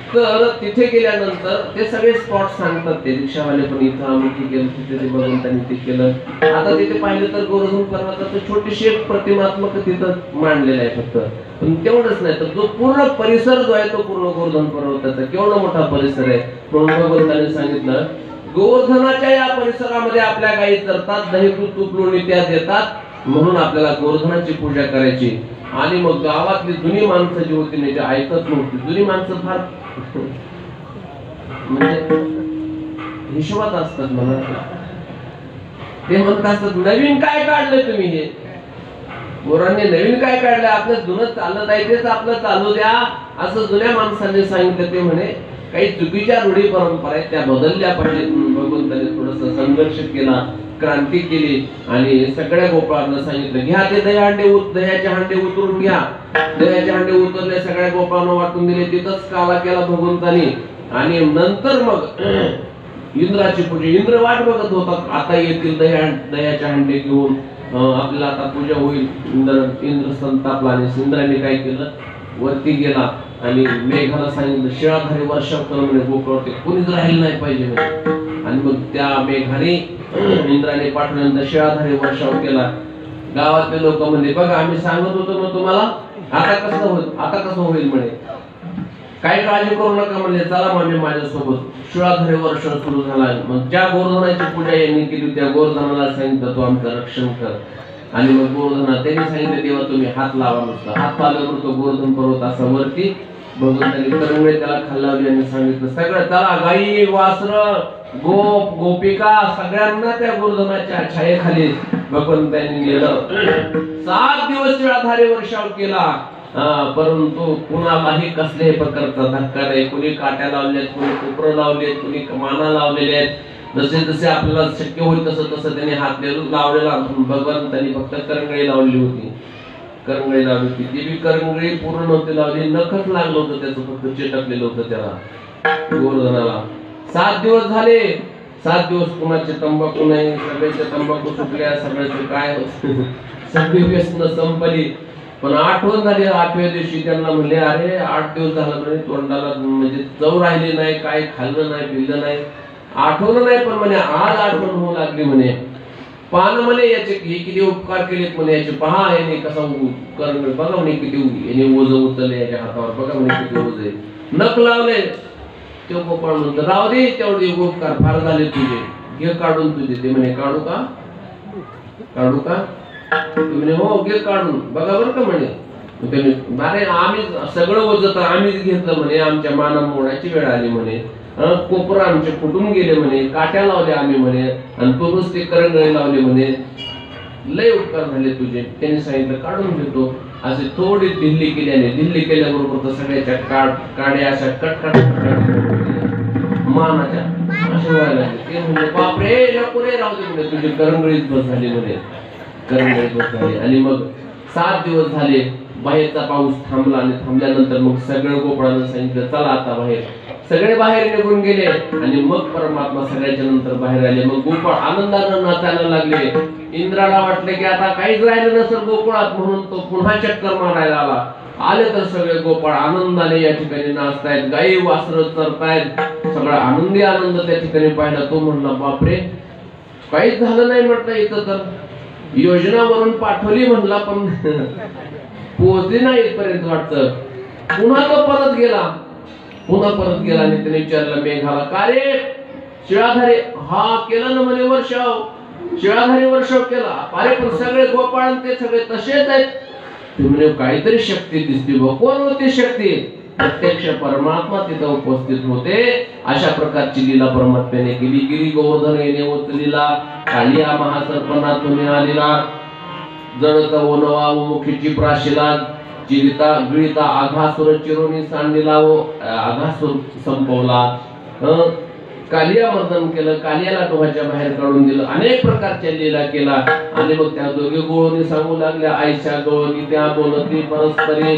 तर तिथे गेल्यानंतर ते सगळे स्पॉट सांगतात ते रिक्षावाले पण, इथं आम्ही ते केलं, तिथे ते बघून त्यांनी ते केलं. आता तिथे पाहिलं तर गोवर्धन पर्वताचं छोटीशी एक प्रतिमात्मक तिथं मांडलेलं आहे फक्त. पण तेवढंच नाही तर जो पूर्ण परिसर जो आहे तो पूर्ण गोवर्धन पर्वताचा केवढा मोठा परिसर आहे. म्हणून भगवंतांनी सांगितलं गोवर्धनाच्या या परिसरामध्ये आपल्या गायी चरतात, दही दूध तूप लोणी त्या देतात, म्हणून आपल्याला गोवर्धनाची पूजा करायची. आणि मग गावातली जुनी माणसं जी होती नाही ते ऐकत नव्हती. जुनी माणसं फार म्हणजे हिशोबात असतात म्हणा. ते म्हणत असतात नवीन काय काढलंय तुम्ही, हे पोरांनी नवीन काय काढलंय, आपलं जुनं चालत आहे तेच आपलं चालू द्या, असं जुन्या माणसांनी सांगितलं. ते म्हणे काही चुकीच्या रूढी परंपरा आहेत त्या बदलल्या पाहिजेत. भगवंताने थोडस संघर्ष केला, क्रांती केली आणि सगळ्या गोपाळांना सांगितलं घ्या ते दह्याचे हांडे उतरून घ्या. दह्याचे हांडे उतरले, सगळ्या गोपाळांना वाटून दिले. तिथंच काला केला भगवंतानी. आणि नंतर मग इंद्राची पूजा. इंद्र वाट बघत होता आता येतील दह्याचे हांडे घेऊन, आपल्याला आता पूजा होईल. इंद्र संतापला आणि इंद्राने काय केलं, वरती गेला आणि मेघाला सांगितलं शिळाधारी वर्षाव कर म्हणे गोकुळावरती, कोणीच राहिलं नाही पाहिजे म्हणे. आणि मग त्या मेघाने इंद्राने पाठवल्यानंतर शिळाधारी वर्षाव केला. गावातले लोक म्हणले बघा आम्ही सांगत होतो मग तुम्हाला, आता कसं होईल म्हणे. काही काळजी करू नका म्हणले, चला म्हणजे माझ्यासोबत. शिळाधारी वर्ष सुरू झाला. मग ज्या गोवर्धनाची पूजा यांनी केली त्या गोवर्धनाला सांगितलं तू आमचं रक्षण कर. आणि मग गोवर्धना त्यांनी सांगितलं तेव्हा तुम्ही हात लावा. नुसतं हात लावल्यावर तो गोवर्धन पर्वत असा वरती भगवंतांनी तरंगळे त्याला खाल्लावली आणि सांगितलं सगळं चला गाई वासर गोपिका सगळ्यांना त्या गोवर्धनाच्या छायेखाली भगवंतांनी नेलं. 7 दिवस शिळाधारी वर्षाव केला. परंतु कुणालाही कसल्याही प्रकारचा धक्का नाही. कुणी काट्या लावल्यात, कुणी कोपरं लावलेत, कुणी माना लावलेले आहेत. जसे जसे आपल्याला शक्य होईल तसं तसं त्यांनी हात लावलेला. भगवंतांनी फक्त करंगळी लावली होती. करंगळी लावली होती. ती बी करंगळी पूर्ण नव्हती लावली, नखच लागलं होतं त्याचं, फक्त चिटकलेलं होतं त्याला गोवर्धनाला. 7 दिवस झाले. 7 दिवस कुणाचे तंबाखू नाही, सगळ्याचे तंबाखू सुटल्या, सगळ्याचे काय सगळी व्यसनं संपली. पण आठवण झाली 8व्या दिवशी त्यांना म्हणले, अरे 8 दिवस झालं म्हणे तोंडाला म्हणजे चव राहिली नाही, काय खाल्लं नाही, पिल्लं नाही, आठवलं नाही. पण म्हणे आज आठवण होऊ लागली म्हणे. पाहणं म्हणे याचे हे किती उपकार केलेत म्हणे, याचे पहा याने कसा करणं बघा म्हणे, किती याने ओझ उचलले याच्या हातावर, बघा म्हणे किती ओझ आहे. नख लावले. तो गोपाळ म्हणतो, राहू दे तेवढे उपकार फार झाले तुझे, घे काढून तुझे. ते म्हणे काढू का, काढू का? म्हणे हो घे काढून, बघा बरं का म्हणे. अरे आम्ही सगळं ओझत आम्हीच घेतलं म्हणे, आमच्या माना मोडायची वेळ आली म्हणे, कोपर आमचे फुटून गेले म्हणे, काट्या लावल्या आम्ही म्हणे, आणि तू नुसते करंगळे लावले म्हणे, लय उपकार झाले तुझे. त्यांनी सांगितलं काढून घेतो. असे थोडी ढिल्ली केल्याने, ढिल्ली केल्याबरोबर तर सगळ्याच्या काड्या अशा कटकट मानाच्या असे व्हायला लागले. ते म्हणजे बापरे नको रे, राहू दे म्हणे, तुझी करंगळीच बस झाली म्हणे, करंगळीच बस झाली. आणि मग 7 दिवस झाले, बाहेरचा पाऊस थांबला. आणि थांबल्यानंतर मग सगळं गोपाळानं सांगितलं चला आता बाहेर. सगळे बाहेर निघून गेले. आणि मग परमात्मा सगळ्याच्या नंतर बाहेर आले. मग गोपाळ आनंदानं नाचायला लागले. इंद्राला वाटलं की आता काहीच राहिलं नसेल गोकुळात, म्हणून तो पुन्हा चक्कर मारायला आला. आले तर सगळे गोपाळ आनंदाने या ठिकाणी नाचतायत, गाई वासरं चरतायत, सगळा आनंदी आनंद त्या ठिकाणी पाहिला. तो म्हणला बापरे काहीच झालं नाही म्हटलं, इथं तर योजना वरून पाठवली म्हणला पण पोहोचली नाही इथपर्यंत वाटतं. पुन्हा तो परत गेला. आणि त्याने विचारलं मेघाला, का रे शिळाधारी, हा केलं ना म्हणे वर्षाव, शिळाधारी वर्षाव केला. अरे पण सगळे गोपाळ ते सगळे तसेच आहेत. ते म्हणे काहीतरी शक्ती दिसते. कोण होती शक्ती? प्रत्यक्ष परमात्मा तिथं उपस्थित होते. अशा प्रकारची लीला परमात्म्याने केली. गिरी गोवर्धन येणे उचलीला, कालिया महासर्पणातून आलेला, जळत वनवा मुखीची प्राशिला, चिरिता गिळिता आघासुर चिरोनी सांडीला व आघासुर संपवला. कालिया मर्दन केलं, कालियाला डोहाच्या बाहेर काढून दिलं, अनेक प्रकारच्या लीला केला. आणि मग त्या दोघे गोळणी सांगू लागल्या, आईच्या गोळणी त्या बोलती परस्परी.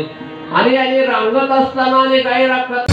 आणि रांगत असताना आणि काही राखत